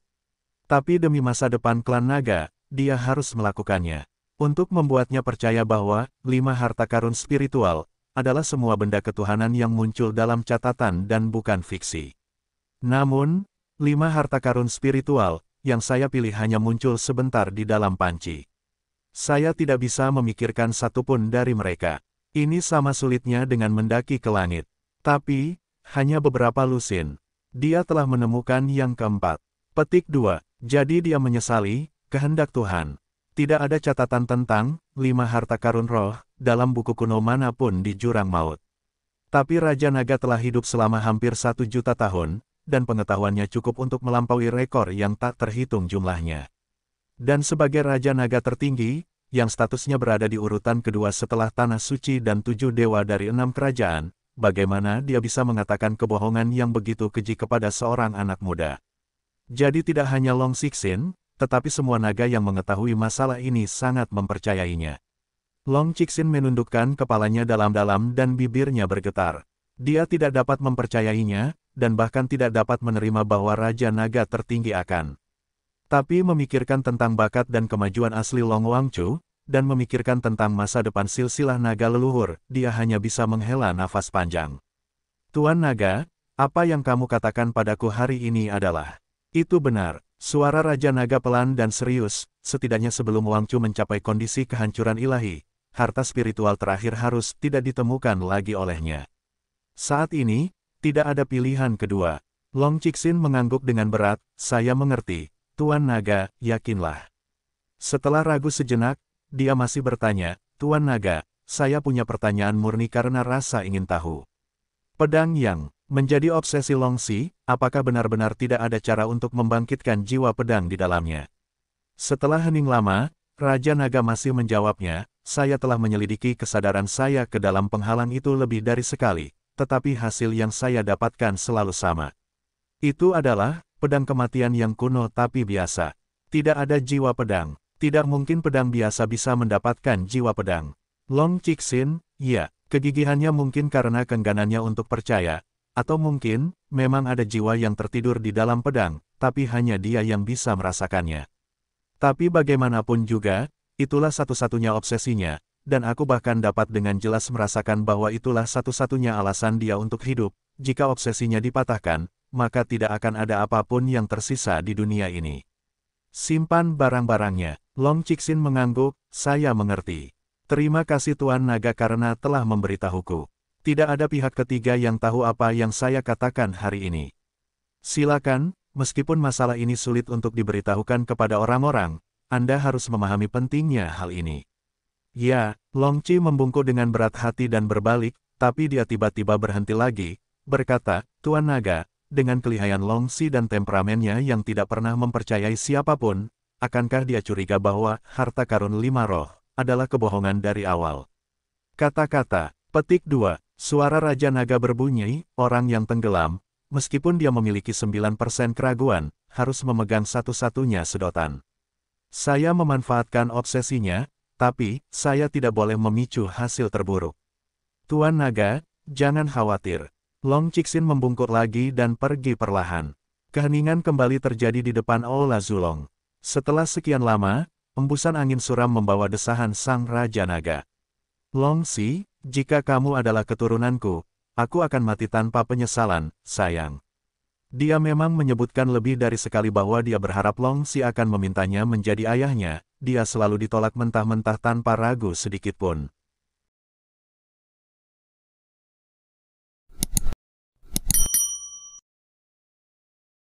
Tapi demi masa depan klan naga, dia harus melakukannya. Untuk membuatnya percaya bahwa 5 harta karun spiritual adalah semua benda ketuhanan yang muncul dalam catatan dan bukan fiksi. Namun, 5 harta karun spiritual yang saya pilih hanya muncul sebentar di dalam panci. Saya tidak bisa memikirkan satupun dari mereka. Ini sama sulitnya dengan mendaki ke langit. Tapi, hanya beberapa lusin. Dia telah menemukan yang keempat. Petik 2. Jadi dia menyesali, kehendak Tuhan. Tidak ada catatan tentang 5 harta karun roh dalam buku kuno manapun di jurang maut. Tapi Raja Naga telah hidup selama hampir 1 juta tahun, dan pengetahuannya cukup untuk melampaui rekor yang tak terhitung jumlahnya. Dan sebagai Raja Naga tertinggi, yang statusnya berada di urutan kedua setelah Tanah Suci dan 7 dewa dari 6 kerajaan, bagaimana dia bisa mengatakan kebohongan yang begitu keji kepada seorang anak muda? Jadi tidak hanya Long Cixin, tetapi semua naga yang mengetahui masalah ini sangat mempercayainya. Long Cixin menundukkan kepalanya dalam-dalam dan bibirnya bergetar. Dia tidak dapat mempercayainya, dan bahkan tidak dapat menerima bahwa Raja Naga tertinggi akan. Tapi memikirkan tentang bakat dan kemajuan asli Long Wangchu, dan memikirkan tentang masa depan silsilah naga leluhur, dia hanya bisa menghela nafas panjang. Tuan Naga, apa yang kamu katakan padaku hari ini adalah, itu benar. Suara Raja Naga pelan dan serius, setidaknya sebelum Wangchu mencapai kondisi kehancuran ilahi, harta spiritual terakhir harus tidak ditemukan lagi olehnya. Saat ini, tidak ada pilihan kedua. Long Cixin mengangguk dengan berat, saya mengerti, Tuan Naga, yakinlah. Setelah ragu sejenak, dia masih bertanya, Tuan Naga, saya punya pertanyaan murni karena rasa ingin tahu. Pedang yang menjadi obsesi Long Xi, apakah benar-benar tidak ada cara untuk membangkitkan jiwa pedang di dalamnya? Setelah hening lama, Raja Naga masih menjawabnya, saya telah menyelidiki kesadaran saya ke dalam penghalang itu lebih dari sekali, tetapi hasil yang saya dapatkan selalu sama. Itu adalah pedang kematian yang kuno tapi biasa. Tidak ada jiwa pedang. Tidak mungkin pedang biasa bisa mendapatkan jiwa pedang. Long Cixin, ya, kegigihannya mungkin karena kengganannya untuk percaya, atau mungkin, memang ada jiwa yang tertidur di dalam pedang, tapi hanya dia yang bisa merasakannya. Tapi bagaimanapun juga, itulah satu-satunya obsesinya, dan aku bahkan dapat dengan jelas merasakan bahwa itulah satu-satunya alasan dia untuk hidup. Jika obsesinya dipatahkan, maka tidak akan ada apapun yang tersisa di dunia ini. Simpan barang-barangnya. Long Cixin mengangguk, saya mengerti. Terima kasih Tuan Naga karena telah memberitahuku. Tidak ada pihak ketiga yang tahu apa yang saya katakan hari ini. Silakan, meskipun masalah ini sulit untuk diberitahukan kepada orang-orang, Anda harus memahami pentingnya hal ini. Ya, Long Qi membungkuk dengan berat hati dan berbalik, tapi dia tiba-tiba berhenti lagi, berkata, Tuan Naga, dengan kelihayan Long Xi dan temperamennya yang tidak pernah mempercayai siapapun, akankah dia curiga bahwa harta karun 5 roh adalah kebohongan dari awal? Kata-kata, petik 2, suara Raja Naga berbunyi, orang yang tenggelam, meskipun dia memiliki 9% keraguan, harus memegang satu-satunya sedotan. Saya memanfaatkan obsesinya, tapi saya tidak boleh memicu hasil terburuk. Tuan Naga, jangan khawatir. Long Cixin membungkuk lagi dan pergi perlahan. Keheningan kembali terjadi di depan Aula Zulong. Setelah sekian lama, embusan angin suram membawa desahan sang Raja Naga. Long Xi, jika kamu adalah keturunanku, aku akan mati tanpa penyesalan, sayang. Dia memang menyebutkan lebih dari sekali bahwa dia berharap Long Xi akan memintanya menjadi ayahnya, dia selalu ditolak mentah-mentah tanpa ragu sedikitpun.